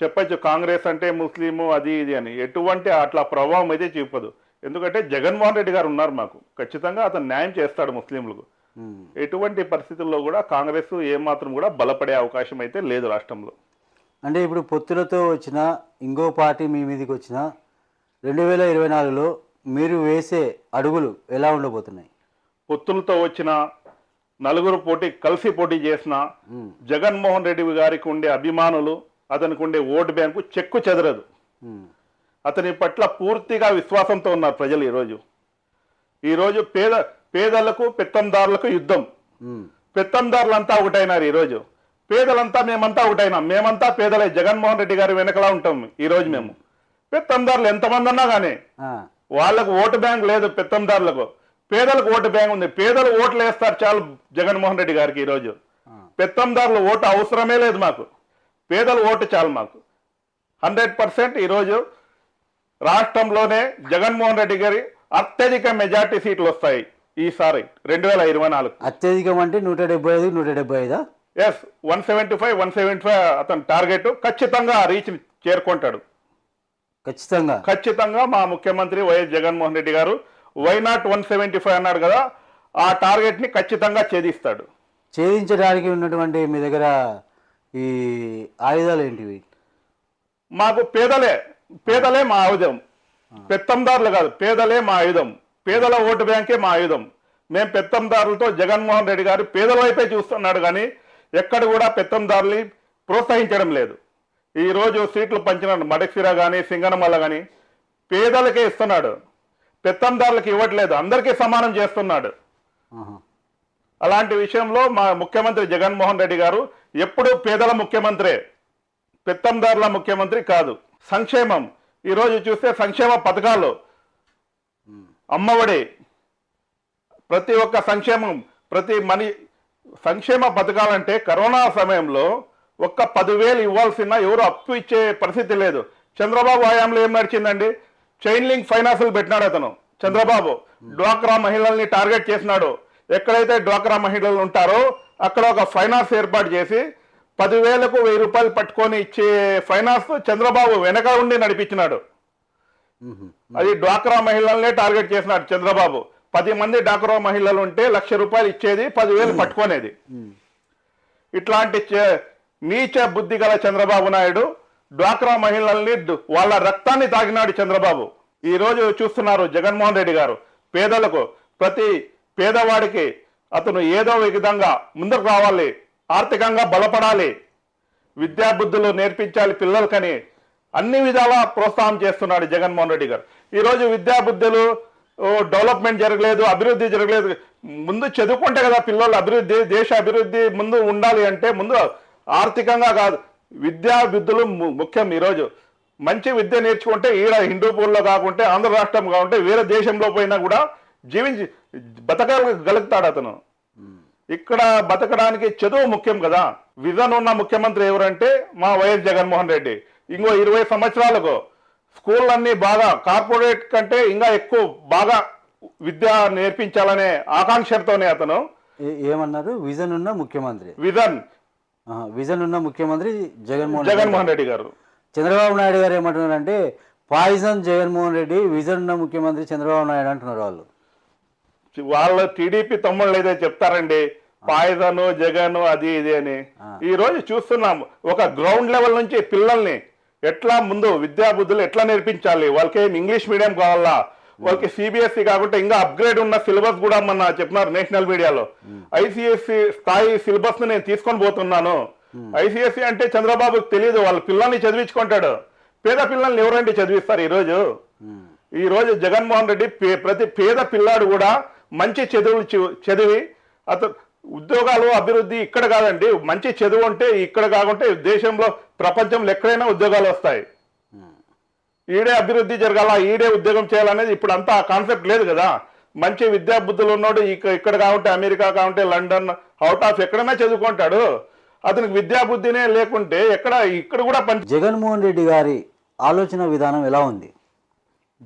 చెప్పచ్చు కాంగ్రెస్ అంటే ముస్లిము అది ఇది అని, ఎటువంటి అట్లా ప్రభావం అయితే చూపదు. ఎందుకంటే జగన్మోహన్ రెడ్డి గారు ఉన్నారు మాకు, ఖచ్చితంగా అతను న్యాయం చేస్తాడు ముస్లింలకు. ఎటువంటి పరిస్థితుల్లో కూడా కాంగ్రెస్ ఏమాత్రం కూడా బలపడే అవకాశం అయితే లేదు రాష్ట్రంలో. అంటే ఇప్పుడు పొత్తులతో వచ్చిన ఇంకో పార్టీ మీ మీదకి వచ్చిన 2024లో మీరు వేసే అడుగులు ఎలా ఉండబోతున్నాయి? పొత్తులతో వచ్చిన నలుగురు కలిసి పోటీ చేసిన జగన్మోహన్ రెడ్డి గారికి ఉండే అభిమానులు అతనికి ఉండే ఓటు బ్యాంకు చెక్కు చెదరదు. అతని పట్ల పూర్తిగా విశ్వాసంతో ఉన్నారు ప్రజలు. ఈరోజు పేదలకు పెత్తందారులకు యుద్ధం. పెత్తందారులంతా ఒకటైనారు. ఈరోజు పేదలంతా మేమంతా ఒకటైనాం. మేమంతా పేదలే. జగన్మోహన్ రెడ్డి గారి వెనకలా ఉంటాం ఈరోజు మేము. పెత్తందారులు ఎంతమంది ఉన్నా కానీ వాళ్ళకు ఓటు బ్యాంక్ లేదు. పెత్తందారులకు పేదలకు ఓటు బ్యాంక్ ఉంది. పేదలు ఓట్లు వేస్తారు చాలు జగన్మోహన్ రెడ్డి గారికి. ఈరోజు పెత్తందారుల ఓటు అవసరమే లేదు మాకు. పేదల ఓటు చాలు మాకు. 100% ఈరోజు రాష్ట్రంలోనే జగన్మోహన్ రెడ్డి గారి అత్యధిక మెజార్టీ సీట్లు వస్తాయి ఈసారి 2024. అత్యధికం అంటే 175 175. ఎస్, 175 అతని టార్గెట్. ఖచ్చితంగా రీచ్ చేరుకుంటాడు. ఖచ్చితంగా మా ముఖ్యమంత్రి వైఎస్ జగన్మోహన్ రెడ్డి గారు వైనాట్ 175 అన్నాడు కదా, ఆ టార్గెట్ ని ఖచ్చితంగా ఛేదిస్తాడు. ఛేదించడానికి ఉన్నటువంటి మీ దగ్గర ఈ ఆయుధాలు ఏంటివి? మాకు పేదలే మా ఆయుధం. పెత్తందారులు కాదు, పేదలే మా ఆయుధం. పేదల ఓటు బ్యాంకే మా ఆయుధం. మేము పెత్తందారులతో జగన్మోహన్ రెడ్డి గారు పేదల వైపే చూస్తున్నాడు కానీ ఎక్కడ కూడా పెత్తందారుల్ని ప్రోత్సహించడం లేదు. ఈరోజు సీట్లు పంచిన మడక్సిరా కానీ సింగనమల్ల కానీ పేదలకే ఇస్తున్నాడు. పెత్తందారులకు ఇవ్వట్లేదు. అందరికీ సమానం చేస్తున్నాడు. అలాంటి విషయంలో మా ముఖ్యమంత్రి జగన్మోహన్ రెడ్డి గారు ఎప్పుడు పేదల ముఖ్యమంత్రే, పెత్తందారుల ముఖ్యమంత్రి కాదు. సంక్షేమం ఈరోజు చూస్తే సంక్షేమ పథకాలు, అమ్మఒడి, ప్రతి ఒక్క సంక్షేమం, సంక్షేమ పథకాలంటే కరోనా సమయంలో ఒక్క 10,000 ఇవ్వాల్సిన ఎవరు అప్పు ఇచ్చే పరిస్థితి లేదు. చంద్రబాబు హయాంలో ఏం నడిచిందండి? చైన్ లింక్ ఫైనాన్సులు పెట్టినాడు అతను చంద్రబాబు. డ్వాక్రా మహిళల్ని టార్గెట్ చేసినాడు. ఎక్కడైతే డ్వాక్రా మహిళలు ఉంటారో అక్కడ ఒక ఫైనాన్స్ ఏర్పాటు చేసి 10,000కు 1,000 రూపాయలు పట్టుకొని ఇచ్చే ఫైనాన్స్ చంద్రబాబు వెనక ఉండి నడిపించినాడు. అది డ్వాక్రా మహిళల్నే టార్గెట్ చేసినాడు చంద్రబాబు. 10 మంది డ్వాక్రా మహిళలు ఉంటే 1,00,000 రూపాయలు ఇచ్చేది, 10,000 పట్టుకునేది. ఇట్లాంటి నీచ బుద్ధి గల చంద్రబాబు నాయుడు డ్వాక్రా మహిళల్ని వాళ్ళ రక్తాన్ని తాగినాడు చంద్రబాబు. ఈ రోజు చూస్తున్నారు జగన్మోహన్ రెడ్డి గారు పేదలకు, ప్రతి పేదవాడికి అతను ఏదో విధంగా ముందుకు రావాలి, ఆర్థికంగా బలపడాలి, విద్యాబుద్ధులు నేర్పించాలి పిల్లలకని అన్ని విధాలా ప్రోత్సాహం చేస్తున్నాడు జగన్మోహన్ రెడ్డి గారు. ఈరోజు విద్యాబుద్ధులు డెవలప్మెంట్ జరగలేదు, అభివృద్ధి జరగలేదు. ముందు చదువుకుంటే కదా పిల్లలు అభివృద్ధి, దేశ అభివృద్ధి ముందు ఉండాలి అంటే ముందు ఆర్థికంగా కాదు, విద్యాబుద్ధులు ముఖ్యం. ఈరోజు మంచి విద్య నేర్చుకుంటే ఈడ హిందూపూర్లో కాకుంటే ఆంధ్ర రాష్ట్రం కాకుంటే వేరే దేశంలో పోయినా కూడా బతకగలుగుతాడు అతను. ఇక్కడ బతకడానికి చదువు ముఖ్యం కదా. విజన్ ఉన్న ముఖ్యమంత్రి ఎవరంటే మా వైఎస్ జగన్మోహన్ రెడ్డి. ఇంకో 20 సంవత్సరాలకు స్కూళ్ళన్నీ బాగా కార్పొరేట్ కంటే ఇంకా ఎక్కువ బాగా విద్య నేర్పించాలనే ఆకాంక్షతోనే అతను. ఏమన్నారు? విజన్ ఉన్న ముఖ్యమంత్రి. విజన్ ఉన్న ముఖ్యమంత్రి జగన్మోహన్ రెడ్డి గారు. చంద్రబాబు నాయుడు గారు ఏమంటున్నారంటే పాయిజన్ జగన్మోహన్ రెడ్డి, విజన్ ఉన్న ముఖ్యమంత్రి చంద్రబాబు నాయుడు అంటున్నారు వాళ్ళు. వాళ్ళ టీడీపీ తమ్ముళ్ళు ఏదో చెప్తారండి, పాయిజను జగన్ అది ఇది అని. ఈ రోజు చూస్తున్నాం ఒక గ్రౌండ్ లెవెల్ నుంచి పిల్లల్ని ఎట్లా ముందు విద్యాబుద్ధులు ఎట్లా నేర్పించాలి. వాళ్ళకి ఇంగ్లీష్ మీడియం కావాలా, వాళ్ళకి సిబిఎస్ఈ కాకుండా ఇంకా అప్గ్రేడ్ ఉన్న సిలబస్ కూడా మొన్న చెప్పినారు నేషనల్ మీడియాలో. ఐసిఎస్సి స్థాయి సిలబస్ ను నేను తీసుకొని పోతున్నాను. ఐసిఎస్సి అంటే చంద్రబాబుకి తెలియదు, వాళ్ళ పిల్లల్ని చదివించుకుంటాడు. పేద పిల్లల్ని ఎవరండి చదివిస్తారు? ఈ రోజు జగన్మోహన్ రెడ్డి ప్రతి పేద పిల్లాడు కూడా మంచి చదివి అతను ఉద్యోగాలు అభివృద్ధి ఇక్కడ కాదండి, మంచి చదువు ఉంటే ఇక్కడ కాకుంటే దేశంలో ప్రపంచంలో ఎక్కడైనా ఉద్యోగాలు వస్తాయి. ఈడే అభివృద్ధి జరగాల, ఈడే ఉద్యోగం చేయాలనేది ఇప్పుడు అంతా కాన్సెప్ట్ లేదు కదా. మంచి విద్యా బుద్ధులు ఉన్నాడు ఇక్కడ కాకుంటే అమెరికా కాకుంటే లండన్ అవుట్ ఆఫ్ ఎక్కడైనా చదువుకుంటాడు. అతనికి విద్యా బుద్ధినే లేకుంటే ఇక్కడ కూడా జగన్మోహన్ రెడ్డి గారి ఆలోచన విధానం ఎలా ఉంది?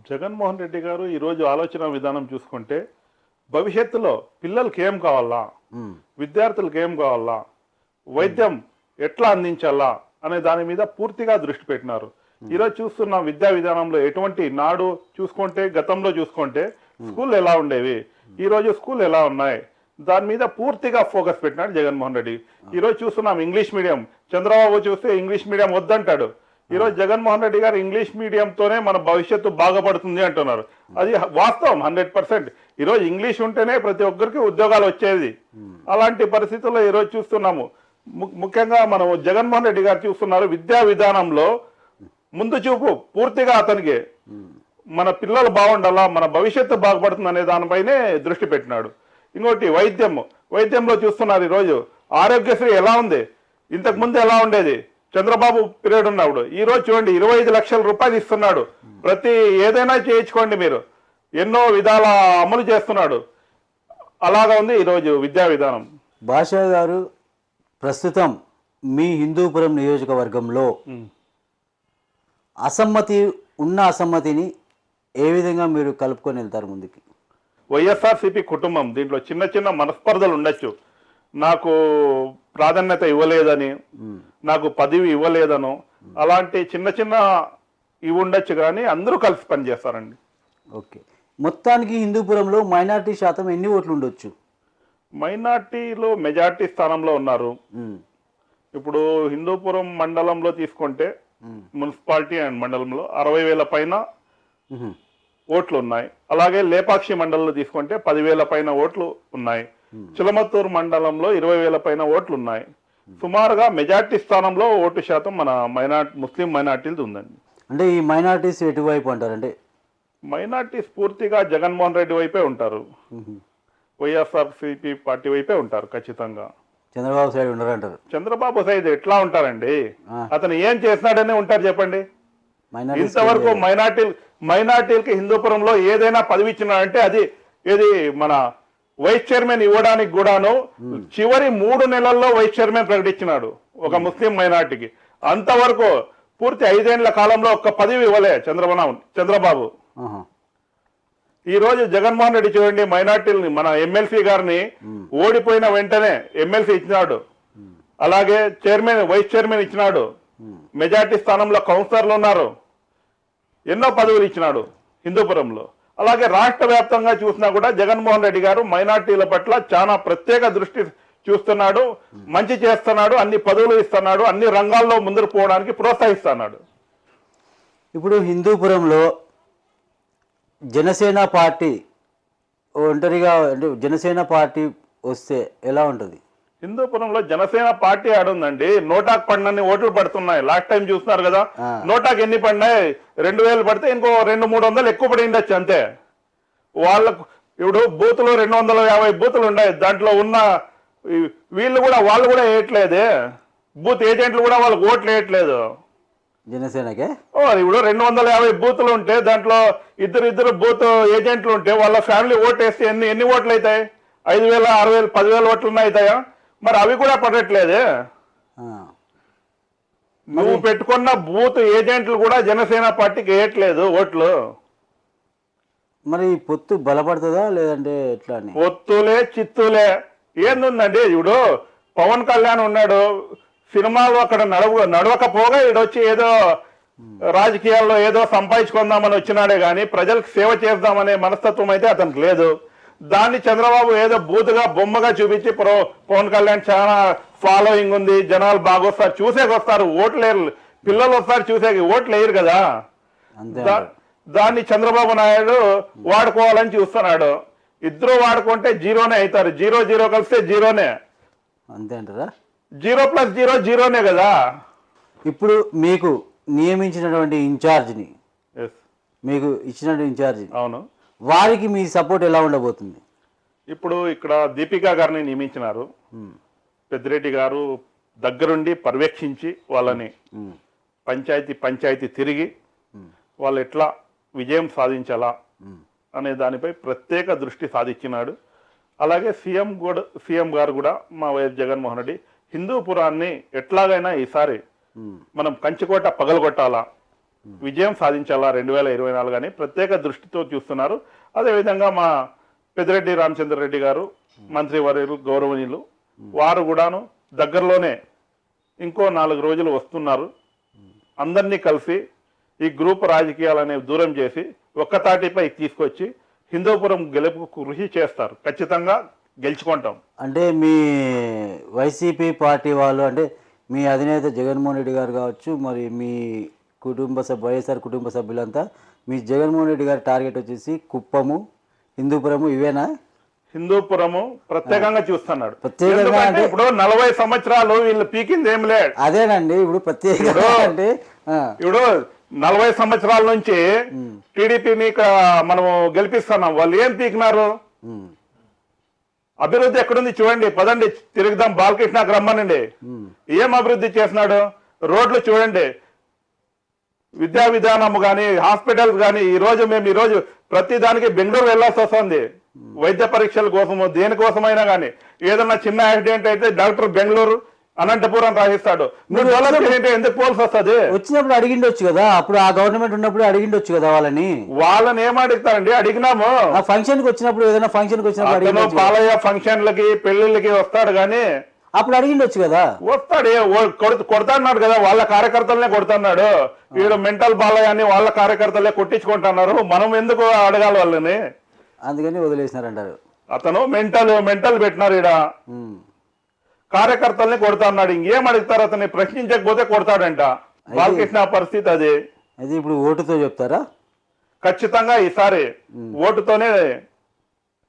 జగన్మోహన్ రెడ్డి గారు ఈరోజు ఆలోచన విధానం చూసుకుంటే భవిష్యత్తులో పిల్లలకి ఏం కావాలా, విద్యార్థులకు ఏం కావాలా, వైద్యం ఎట్లా అందించాలా అనే దాని మీద పూర్తిగా దృష్టి పెట్టినారు. ఈరోజు చూస్తున్నాం విద్యా విధానంలో ఎటువంటి నాడు చూసుకుంటే గతంలో చూసుకుంటే స్కూల్ ఎలా ఉండేవి, ఈరోజు స్కూల్ ఎలా ఉన్నాయి, దాని మీద పూర్తిగా ఫోకస్ పెట్టినాడు జగన్మోహన్ రెడ్డి. ఈరోజు చూస్తున్నాం ఇంగ్లీష్ మీడియం. చంద్రబాబు చూస్తే ఇంగ్లీష్ మీడియం వద్దంటాడు. ఈరోజు జగన్మోహన్ రెడ్డి గారు ఇంగ్లీష్ మీడియంతోనే మన భవిష్యత్తు బాగుపడుతుంది అంటున్నారు. అది వాస్తవం 100%. ఈరోజు ఇంగ్లీష్ ఉంటేనే ప్రతి ఒక్కరికి ఉద్యోగాలు వచ్చేది. అలాంటి పరిస్థితుల్లో ఈరోజు చూస్తున్నాము ముఖ్యంగా మనం జగన్మోహన్ రెడ్డి గారు చూస్తున్నారు విద్యా విధానంలో ముందు చూపు పూర్తిగా అతనికి మన పిల్లలు బాగుండాలా, మన భవిష్యత్తు బాగుపడుతుంది అనే దానిపైనే దృష్టి పెట్టినాడు. ఇంకోటి వైద్యంలో చూస్తున్నారు ఈరోజు ఆరోగ్యశ్రీ ఎలా ఉంది, ఇంతకు ముందు ఎలా ఉండేది చంద్రబాబు పీరియడ్ ఉన్నప్పుడు. ఈ రోజు చూడండి 25 లక్షల రూపాయలు ఇస్తున్నాడు. ప్రతి ఏదైనా చేయించుకోండి మీరు, ఎన్నో విధాల అమలు చేస్తున్నాడు. అలాగా ఉంది ఈరోజు విద్యా విధానం. భాషా గారు, ప్రస్తుతం మీ హిందూపురం నియోజకవర్గంలో అసమ్మతిని ఏ విధంగా మీరు కలుపుకొని వెళ్తారు ముందుకి? వైఎస్ఆర్సీపీ కుటుంబం దీంట్లో చిన్న చిన్న మనస్పర్ధలు ఉండొచ్చు. నాకు ప్రాధాన్యత ఇవ్వలేదని, నాకు పదవి ఇవ్వలేదనో అలాంటి చిన్న చిన్న ఇవి ఉండొచ్చు, కానీ అందరూ కలిసి పనిచేస్తారండి. ఓకే, మొత్తానికి హిందూపురంలో మైనారిటీ శాతం ఎన్ని ఓట్లు ఉండొచ్చు? మైనార్టీలో మెజార్టీ స్థానంలో ఉన్నారు. ఇప్పుడు హిందూపురం మండలంలో తీసుకుంటే మున్సిపాలిటీ అండ్ మండలంలో 60,000 పైన ఓట్లు ఉన్నాయి. అలాగే లేపాక్షి మండలంలో తీసుకుంటే 10,000 పైన ఓట్లు ఉన్నాయి. చిలమత్తూరు మండలంలో 20,000 పైన ఓట్లు ఉన్నాయి. సుమారుగా మెజార్టీ స్థానంలో ఓటు శాతం మన ముస్లిం మైనార్టీలు ఉందండి. అంటే ఈ మైనార్టీస్ ఎటువైపు అంటారు? అంటే మైనార్టీస్ పూర్తిగా జగన్మోహన్ రెడ్డి వైపే ఉంటారు, వైఎస్ఆర్సీపీ పార్టీ వైపే ఉంటారు ఖచ్చితంగా. చంద్రబాబు సైడ్ ఉండరంటారు? చంద్రబాబు సైడ్ ఎట్లా ఉంటారండి, అతను ఏం చేసినాడనే ఉంటారు చెప్పండి. ఇంతవరకు మైనార్టీలకి హిందూపురంలో ఏదైనా పదవి ఇచ్చినాడంటే అది ఏది మన వైస్ చైర్మన్ ఇవ్వడానికి కూడాను చివరి 3 నెలల్లో వైస్ చైర్మన్ ప్రకటించినాడు ఒక ముస్లిం మైనార్టీకి. అంతవరకు పూర్తి 5 ఏళ్ల కాలంలో ఒక్క పదవి ఇవ్వలే చంద్రబాబు. ఈ రోజు జగన్మోహన్ రెడ్డి చూడండి, మైనార్టీలని మన ఎమ్మెల్సీ గారిని ఓడిపోయిన వెంటనే ఎమ్మెల్సీ ఇచ్చినాడు, అలాగే వైస్ చైర్మన్ ఇచ్చినాడు, మెజార్టీ స్థానంలో కౌన్సిలర్లు ఉన్నారు, ఎన్నో పదవులు ఇచ్చినాడు హిందూపురంలో. అలాగే రాష్ట్ర వ్యాప్తంగా చూసినా కూడా జగన్మోహన్ రెడ్డి గారు మైనార్టీల పట్ల చాలా ప్రత్యేక దృష్టి చూస్తున్నాడు, మంచి చేస్తున్నాడు, అన్ని పదవులు ఇస్తున్నాడు, అన్ని రంగాల్లో ముందుకు పోవడానికి ప్రోత్సహిస్తున్నాడు. ఇప్పుడు హిందూపురంలో జనసేన పార్టీ ఒంటరిగా, అంటే జనసేన పార్టీ వస్తే ఎలా ఉంటుంది? హిందూపురంలో జనసేన పార్టీ ఆడుందండి. నోటాకు పడినన్ని ఓట్లు పడుతున్నాయి. లాస్ట్ టైం చూస్తున్నారు కదా, నోటాకు ఎన్ని పడినాయి? 2,000 పడితే ఇంకో 200-300 ఎక్కువ పడి ఉండొచ్చు అంతే. వాళ్ళకు ఇప్పుడు బూతులు 250 బూతులు ఉన్నాయి. దాంట్లో ఉన్న వాళ్ళు కూడా వేయట్లేదే, బూత్ ఏజెంట్లు కూడా వాళ్ళకి ఓట్లు వేయట్లేదు జనసేనకే. ఇప్పుడు 250 బూతులు ఉంటే దాంట్లో ఇద్దరు బూత్ ఏజెంట్లు ఉంటే వాళ్ళ ఫ్యామిలీ ఓటు వేస్తే ఎన్ని ఓట్లు అవుతాయి? 5,000, 6,000, 10,000 ఓట్లు అవుతాయా? మరి అవి కూడా పడట్లేదే. నువ్వు పెట్టుకున్న బూత్ ఏజెంట్లు కూడా జనసేన పార్టీకి వేయట్లేదు ఓట్లు. మరి పొత్తు బలపడుతుందా లేదంటే ఎట్లా? పొత్తులే చిత్తులే ఏందుందండి. ఇప్పుడు పవన్ కళ్యాణ్ ఉన్నాడు, సినిమాలు అక్కడ నడవకపోగా ఈడొచ్చి ఏదో రాజకీయాల్లో ఏదో సంపాదించుకుందామని వచ్చినాడే గాని ప్రజలకు సేవ చేద్దామనే మనస్తత్వం అయితే అతనికి లేదు. దాన్ని చంద్రబాబు ఏదో బూతుగా బొమ్మగా చూపించి పవన్ కళ్యాణ్ చాలా ఫాలోయింగ్ ఉంది, జనాలు బాగొస్తారు, చూసేకొస్తారు, ఓట్లు లేరు, పిల్లలు వస్తారు చూసేకి, ఓట్లు వేయరు కదా. దాన్ని చంద్రబాబు నాయుడు వాడుకోవాలని చూస్తున్నాడు. ఇద్దరు వాడుకుంటే జీరోనే అవుతారు. 0 కలిస్తే జీరోనే, అంతే అంటారా? 0+0 జీరోనే కదా. ఇప్పుడు మీకు నియమించినటువంటి ఇన్ఛార్జిని, మీకు ఇచ్చినటువంటి ఇన్ఛార్జి, అవును, వారికి మీ సపోర్ట్ ఎలా ఉండబోతుంది? ఇప్పుడు ఇక్కడ దీపికా గారిని నియమించినారు. పెద్దిరెడ్డి గారు దగ్గరుండి పర్యవేక్షించి వాళ్ళని పంచాయతీ తిరిగి వాళ్ళు ఎట్లా విజయం సాధించాలా అనే దానిపై ప్రత్యేక దృష్టి సాధించినాడు. అలాగే సీఎం గారు కూడా మా వైఎస్ జగన్మోహన్ రెడ్డి హిందూపురాన్ని ఎట్లాగైనా ఈసారి మనం కంచుకోట పగలగొట్టాలా, విజయం సాధించాలా 2024 అని ప్రత్యేక దృష్టితో చూస్తున్నారు. అదేవిధంగా మా పెద్దిరెడ్డి రామచంద్రరెడ్డి గారు మంత్రివర్యులు గౌరవనీయులు, వారు కూడాను దగ్గరలోనే ఇంకో 4 రోజులు వస్తున్నారు. అందరినీ కలిసి ఈ గ్రూప్ రాజకీయాలనే దూరం చేసి ఒక్కతాటిపై తీసుకొచ్చి హిందూపురం గెలుపుకు కృషి చేస్తారు. ఖచ్చితంగా గెలుచుకుంటాం. అంటే మీ వైసీపీ పార్టీ వాళ్ళు, అంటే మీ అధినేత జగన్మోహన్ రెడ్డి గారు కావచ్చు, మరి మీ వైఎస్ఆర్ కుటుంబ సభ్యులంతా మీ జగన్మోహన్ రెడ్డి గారి టార్గెట్ వచ్చేసి కుప్పము, హిందూపురము, ఇవేనా? హిందూపురము ప్రత్యేకంగా చూస్తున్నాడు. ప్రత్యేకంగా ఎందుకంటే అంటే ఇప్పుడు 40 సంవత్సరాలు వీళ్ళు పీకింది ఏం లేదు. అదేనండి ఇప్పుడు ప్రత్యేకంగా అంటే ఇప్పుడు 40 సంవత్సరాల నుంచి టీడీపీని మనము గెలిపిస్తున్నాం. వాళ్ళు ఏం పీకినారు? అభివృద్ధి ఎక్కడుంది చూడండి, పదండి తిరుగుదాం, బాలకృష్ణకు రమ్మనండి. ఏం అభివృద్ధి చేస్తున్నాడు? రోడ్లు చూడండి, విద్యా విధానము కానీ, హాస్పిటల్స్ కానీ. మేము ఈ రోజు ప్రతి దానికి బెంగళూరు వెళ్లాల్సి వస్తుంది వైద్య పరీక్షల కోసము, దేనికోసమైనా కానీ. ఏదన్నా చిన్న యాక్సిడెంట్ అయితే డాక్టర్ బెంగళూరు, అనంతపురం రాసిస్తాడు. నువ్వు డెవలప్ చేయంటే ఎందుకు పోల్సి వస్తుంది? వచ్చినప్పుడు అడిగిండొచ్చు కదా, అప్పుడు ఆ గవర్నమెంట్ ఉన్నప్పుడు అడిగిండొచ్చు కదా వాళ్ళని ఏం అడుగుతారండి? అడిగినాము. ఆ ఫంక్షన్ కి వచ్చినప్పుడు, ఏదైనా ఫంక్షన్ కి వచ్చినప్పుడు పాలయ్య ఫంక్షన్లకి పెళ్లిళ్ళకి వస్తాడు కానీ అప్పుడు అడిగిండొచ్చు కదా. వస్తాడు, కొడతాడు కదా, వాళ్ళ కార్యకర్తలనే కొడుతున్నాడు. వీడు మెంటల్ బాలయ్య అని వాళ్ళ కార్యకర్తలే కొట్టించుకుంటున్నారు. మనం ఎందుకు అడగాలి వాళ్ళని? అందుకని వదిలేసినారంటారు. అతను మెంటల్ పెట్టినారు. ఈడ కార్యకర్తల్ని కొడుతున్నాడు. ఇంకేం అడుగుతారు? అతన్ని ప్రశ్నించకపోతే కొడతాడంట. బాలకృష్ణ పరిస్థితి అది. అది ఇప్పుడు ఓటుతో చెప్తారా? ఖచ్చితంగా ఈసారి ఓటుతోనే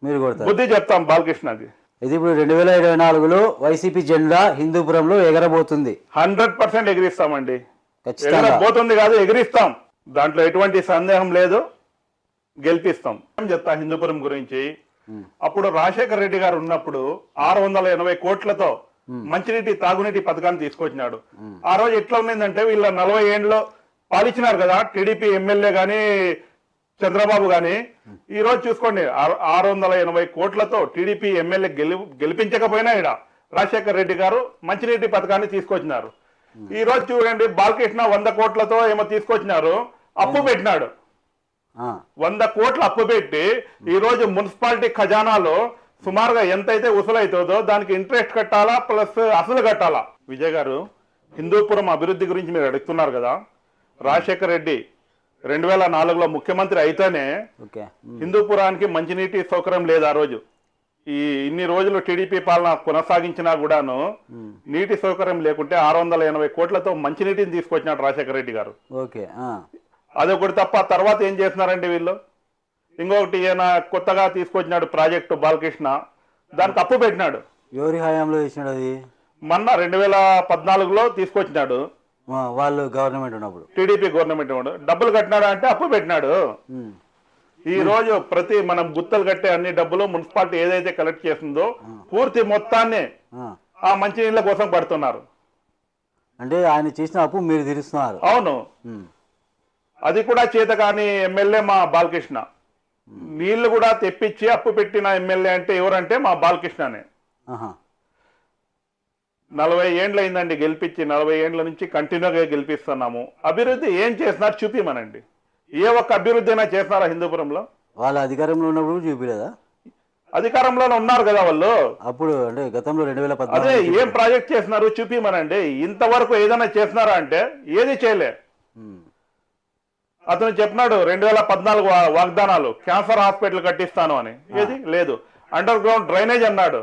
మీరు కొడతారు, బుద్ధి చెప్తాం బాలకృష్ణకి. ఇది ఇప్పుడు 2024లో వైసీపీ జెండా హిందూపురంలో ఎగరబోతుంది. 100% ఎగిరిస్తామండి. ఖచ్చితంగా ఎగరబోతుంది కాదు, ఎగిరిస్తాం. దాంట్లో ఎటువంటి సందేహం లేదు. గెలిపిస్తాం. చెప్తా హిందూపురం గురించి. అప్పుడు రాజశేఖర రెడ్డి గారు ఉన్నప్పుడు 680 కోట్లతో మంచినీటి తాగునీటి పథకాన్ని తీసుకొచ్చినాడు. ఆ రోజు ఎట్లా ఉన్నిందంటే, వీళ్ళ 40 ఏళ్ళలో పాలించినారు కదా టీడీపీ ఎమ్మెల్యే గాని, చంద్రబాబు గాని. ఈ రోజు చూసుకోండి, 680 కోట్లతో టీడీపీ ఎమ్మెల్యే గెలిపించకపోయినా ఈడ రాజశేఖర రెడ్డి గారు మంచినీటి పథకాన్ని తీసుకొచ్చినారు. ఈ రోజు చూడండి, బాలకృష్ణ 100 కోట్లతో ఏమో తీసుకొచ్చినారు, అప్పు పెట్టినాడు. 100 కోట్లు అప్పు పెట్టి ఈ రోజు మున్సిపాలిటీ ఖజానాలో సుమారుగా ఎంతైతే వసూలవుతుందో దానికి ఇంట్రెస్ట్ కట్టాలా, ప్లస్ అసలు కట్టాలా. విజయ్ గారు, హిందూపురం అభివృద్ధి గురించి మీరు అడుగుతున్నారు కదా. రాజశేఖర రెడ్డి 2004లో ముఖ్యమంత్రి అయితేనే హిందూపురానికి మంచినీటి సౌకర్యం లేదు. ఆ రోజు ఇన్ని రోజులు టీడీపీ పాలన కొనసాగించినా కూడాను నీటి సౌకర్యం లేకుంటే 680 కోట్లతో మంచినీటిని తీసుకొచ్చినాడు రాజశేఖర రెడ్డి గారు. అదొకటి తప్ప తర్వాత ఏం చేస్తున్నారండి వీళ్ళు? ఇంకొకటి ఈయన కొత్తగా తీసుకొచ్చినాడు ప్రాజెక్టు బాలకృష్ణ, దానికి అప్పు పెట్టినాడు. ఎవరి హయాంలో చేసినాడు అది? మొన్న 2014లో తీసుకొచ్చినాడు. వాళ్ళు గవర్నమెంట్ ఉన్నప్పుడు, టీడీపీ గవర్నమెంట్ ఉన్నప్పుడు డబ్బులు కట్టినాడు అంటే అప్పు పెట్టినాడు. ఈ రోజు మనం గుత్తలు కట్టే అన్ని డబ్బులు మున్సిపాలిటీ ఏదైతే కలెక్ట్ చేస్తుందో పూర్తి మొత్తాన్ని ఆ మంచినీళ్ళ కోసం పడుతున్నారు. అంటే ఆయన చేసిన అప్పు మీరు తీరుస్తున్నారు? అవును. అది కూడా చేత కాని ఎమ్మెల్యే మా బాలకృష్ణ. నీళ్లు కూడా తెప్పించి అప్పు పెట్టిన ఎమ్మెల్యే అంటే ఎవరంటే మా బాలకృష్ణనే. 40 ఏండ్లు అయిందండి గెలిపించి. 40 ఏండ్ల నుంచి కంటిన్యూగా గెలిపిస్తున్నాము. అభివృద్ధి ఏం చేస్తున్నారు చూపిమనండి. ఏ ఒక్క అభివృద్ధి అయినా చేస్తున్నారా హిందూపురంలో? వాళ్ళ అధికారంలో ఉన్నప్పుడు చూపిలేదా? అధికారంలోనే ఉన్నారు కదా వాళ్ళు. అప్పుడు అంటే గతంలో 2014 అదే ఏం ప్రాజెక్ట్ చేస్తున్నారు చూపిమనండి. ఇంతవరకు ఏదైనా చేస్తున్నారా అంటే ఏది చేయలే. అతను చెప్పినాడు 2014 వాగ్దానాలు, క్యాన్సర్ హాస్పిటల్ కట్టిస్తాను అని. ఏది లేదు. అండర్ గ్రౌండ్ డ్రైనేజ్ అన్నాడు,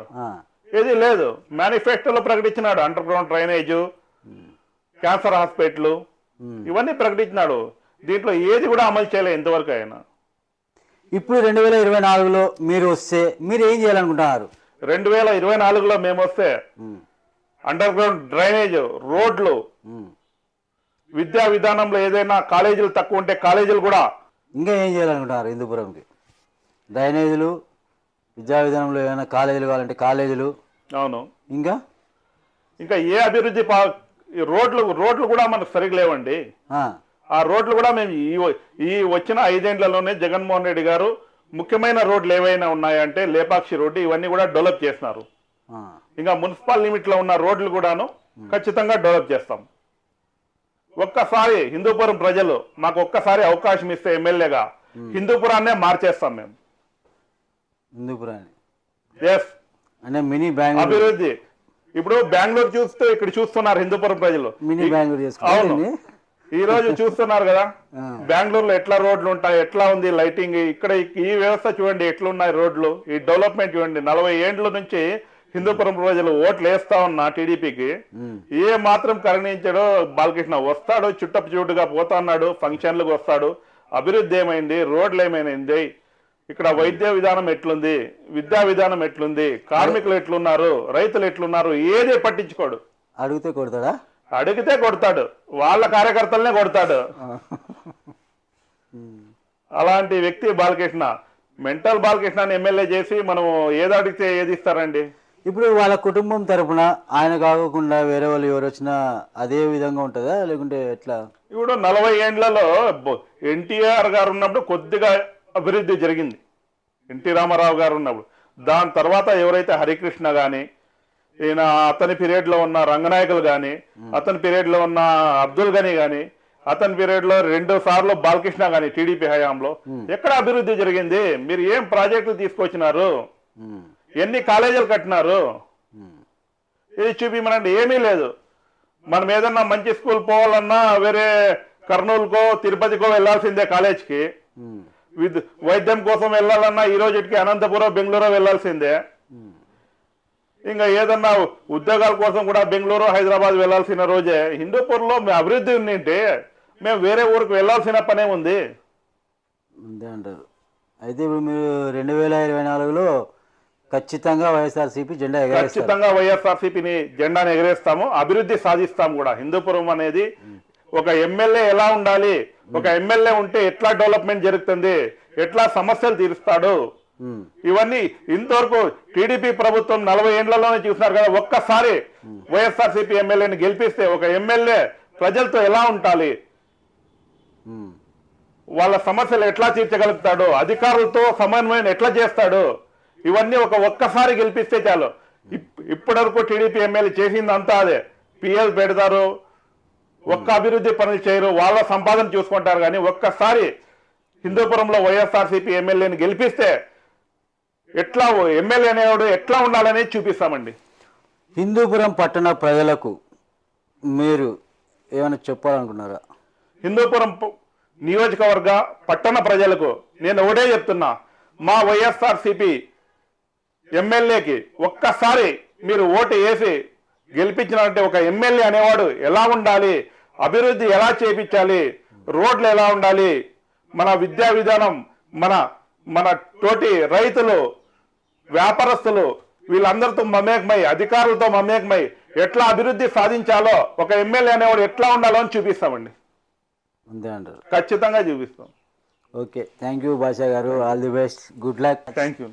ఏది లేదు. మేనిఫెస్టోలో ప్రకటించినాడు underground drainage, cancer hospital, ఇవన్నీ ప్రకటించినాడు. దీంట్లో ఏది కూడా అమలు చేయలేదు ఇంతవరకు ఆయన. ఇప్పుడు 2024లో మీరు వస్తే మీరు ఏం చేయాలనుకుంటున్నారు? 2024లో మేము వస్తే అండర్ గ్రౌండ్ డ్రైనేజ్, రోడ్లు, విద్యా విధానంలో ఏదైనా కాలేజీలు తక్కువ ఉంటే కాలేజీలు కూడా. ఇంకా ఏం చేయాలనుకుంటున్నారు హిందూపురంకి? డ్రైనేజీలు, విద్యా విధానంలో ఏమైనా కాలేజీలు కావాలంటే కాలేజీలు. అవును. ఇంకా ఏ అభివృద్ధి? రోడ్లు కూడా మనకు సరిగ్గా లేవండి. ఆ రోడ్లు కూడా మేము ఈ వచ్చిన 5 ఏళ్లలోనే జగన్మోహన్ రెడ్డి గారు ముఖ్యమైన రోడ్లు ఏవైనా ఉన్నాయంటే లేపాక్షి రోడ్డు, ఇవన్నీ కూడా డెవలప్ చేస్తున్నారు. ఇంకా మున్సిపల్ లిమిట్ లో ఉన్న రోడ్లు కూడాను ఖచ్చితంగా డెవలప్ చేస్తాం. ఒక్కసారి హిందూపురం ప్రజలు మాకు ఒక్కసారి అవకాశం ఇస్తే ఎమ్మెల్యేగా హిందూపురాన్నే మార్చేస్తాం మేము. హిందూపురాన్ని అంటే మినీ బెంగళూరు అభివృద్ధి. ఇప్పుడు బెంగళూరు చూస్తూ ఇక్కడ చూస్తున్నారు హిందూపురం ప్రజలు. మినీ బెంగళూరు. అవును, ఈ రోజు చూస్తున్నారు కదా బెంగళూరులో ఎట్లా రోడ్లు ఉంటాయి, ఎట్లా ఉంది లైటింగ్. ఇక్కడ ఈ వ్యవస్థ చూడండి ఎట్లున్నాయి రోడ్లు, ఈ డెవలప్మెంట్ చూడండి. 40 ఏండ్ల నుంచి హిందూపురం ప్రజలు ఓట్లు వేస్తా ఉన్నా టీడీపీకి. ఏ మాత్రం కరుణించాడో బాలకృష్ణ. వస్తాడు, చుట్టపు చూటుగా పోతున్నాడు, ఫంక్షన్లకు వస్తాడు. అభివృద్ధి ఏమైంది? రోడ్లు ఏమైంది? ఇక్కడ వైద్య విధానం ఎట్లుంది, విద్యా విధానం ఎట్లుంది, కార్మికులు ఎట్లున్నారు, రైతులు ఎట్లున్నారు, ఏదే పట్టించుకోడు. అడిగితే కొడతాడా? అడిగితే కొడతాడు, వాళ్ళ కార్యకర్తలనే కొడతాడు. అలాంటి వ్యక్తి బాలకృష్ణ. మెంటల్ బాలకృష్ణని ఎమ్మెల్యే చేసి మనం ఏది అడిగితే ఏది ఇస్తారండి? ఇప్పుడు వాళ్ళ కుటుంబం తరపున ఆయన కాకుండా వేరే వాళ్ళు ఎవరు వచ్చినా అదే విధంగా ఉంటుందా లేకుంటే ఎట్లా? ఇప్పుడు 40 ఏండ్లలో ఎన్టీఆర్ గారు ఉన్నప్పుడు కొద్దిగా అభివృద్ధి జరిగింది, ఎన్టీ రామారావు గారు ఉన్నప్పుడు. దాని తర్వాత ఎవరైతే హరికృష్ణ కానీ, ఈయన అతని పీరియడ్లో ఉన్న రంగనాయకులు కానీ, అతని పీరియడ్లో ఉన్న అబ్దుల్ గనీ కానీ, అతని పీరియడ్లో 2 సార్లు బాలకృష్ణ కానీ టీడీపీ హయాంలో ఎక్కడ అభివృద్ధి జరిగింది? మీరు ఏం ప్రాజెక్టులు తీసుకొచ్చినారు? ఎన్ని కాలేజీలు కట్టినారు? ఇది చూపిమనండి. ఏమీ లేదు. మనం ఏదన్నా మంచి స్కూల్ పోవాలన్నా వేరే కర్నూలుకో తిరుపతికో వెళ్లాల్సిందే కాలేజ్కి. వైద్యం కోసం వెళ్ళాలన్నా ఈ రోజుకి అనంతపురం బెంగళూరు వెళ్లాల్సిందే. ఇంకా ఏదన్నా ఉద్యోగాల కోసం కూడా బెంగళూరు హైదరాబాద్ వెళ్లాల్సిన రోజే. హిందూపూర్లో అభివృద్ధి ఉండింటే మేము వేరే ఊరికి వెళ్లాల్సిన పనే ఉంది. అంతే అంటారు. అయితే ఇప్పుడు మీరు 2024లో ఖచ్చితంగా వైఎస్ఆర్సీపీ జెండా ఎగరేస్తారు? ఖచ్చితంగా వైఎస్ఆర్సీపీని జెండాను ఎగరేస్తాము, అభివృద్ధి సాధిస్తాము కూడా. హిందూపురం అనేది ఒక ఎమ్మెల్యే ఎలా ఉండాలి, ఒక ఎమ్మెల్యే ఉంటే ఎట్లా డెవలప్మెంట్ జరుగుతుంది, ఎట్లా సమస్యలు తీరుస్తాడు, ఇవన్నీ ఇంతవరకు టీడీపీ ప్రభుత్వం 40 ఏండ్లలోనే చూస్తున్నారు కదా. ఒక్కసారి వైఎస్ఆర్సీపీ ఎమ్మెల్యేని గెలిపిస్తే ఒక ఎమ్మెల్యే ప్రజలతో ఎలా ఉండాలి, వాళ్ళ సమస్యలు ఎట్లా తీర్చగలుగుతాడు, అధికారులతో సమన్వయం ఎట్లా చేస్తాడు, ఇవన్నీ ఒక్కసారి గెలిపిస్తే చాలు. ఇప్పటివరకు టీడీపీ ఎమ్మెల్యే చేసిందంతా అదే. పిఎల్ పెడతారు, ఒక్క అభివృద్ధి పనులు చేయరు, వాళ్ళ సంపాదన చూసుకుంటారు. కానీ ఒక్కసారి హిందూపురంలో వైఎస్ఆర్సీపీ ఎమ్మెల్యేని గెలిపిస్తే ఎట్లా ఎమ్మెల్యే అనేవాడు ఎట్లా ఉండాలనేది చూపిస్తామండి. హిందూపురం పట్టణ ప్రజలకు మీరు ఏమైనా చెప్పాలనుకున్నారా? హిందూపురం నియోజకవర్గ పట్టణ ప్రజలకు నేను ఒకటే చెప్తున్నా, మా వైఎస్ఆర్సీపీ ఎమ్మెల్యేకి ఒక్కసారి మీరు ఓటు వేసి గెలిపించినారంటే ఒక ఎమ్మెల్యే అనేవాడు ఎలా ఉండాలి, అభివృద్ధి ఎలా చేపించాలి, రోడ్లు ఎలా ఉండాలి, మన విద్యా విధానం, మన తోటి రైతులు, వ్యాపారస్తులు వీళ్ళందరితో మమేకమై, అధికారులతో మమేకమై ఎట్లా అభివృద్ధి సాధించాలో ఒక ఎమ్మెల్యే అనేవాడు ఎట్లా ఉండాలో అని చూపిస్తామండి. అంతే అంటారు? ఖచ్చితంగా చూపిస్తాం. ఓకే, థ్యాంక్ యూ భాషా గారు. All the best, good luck. Thank you.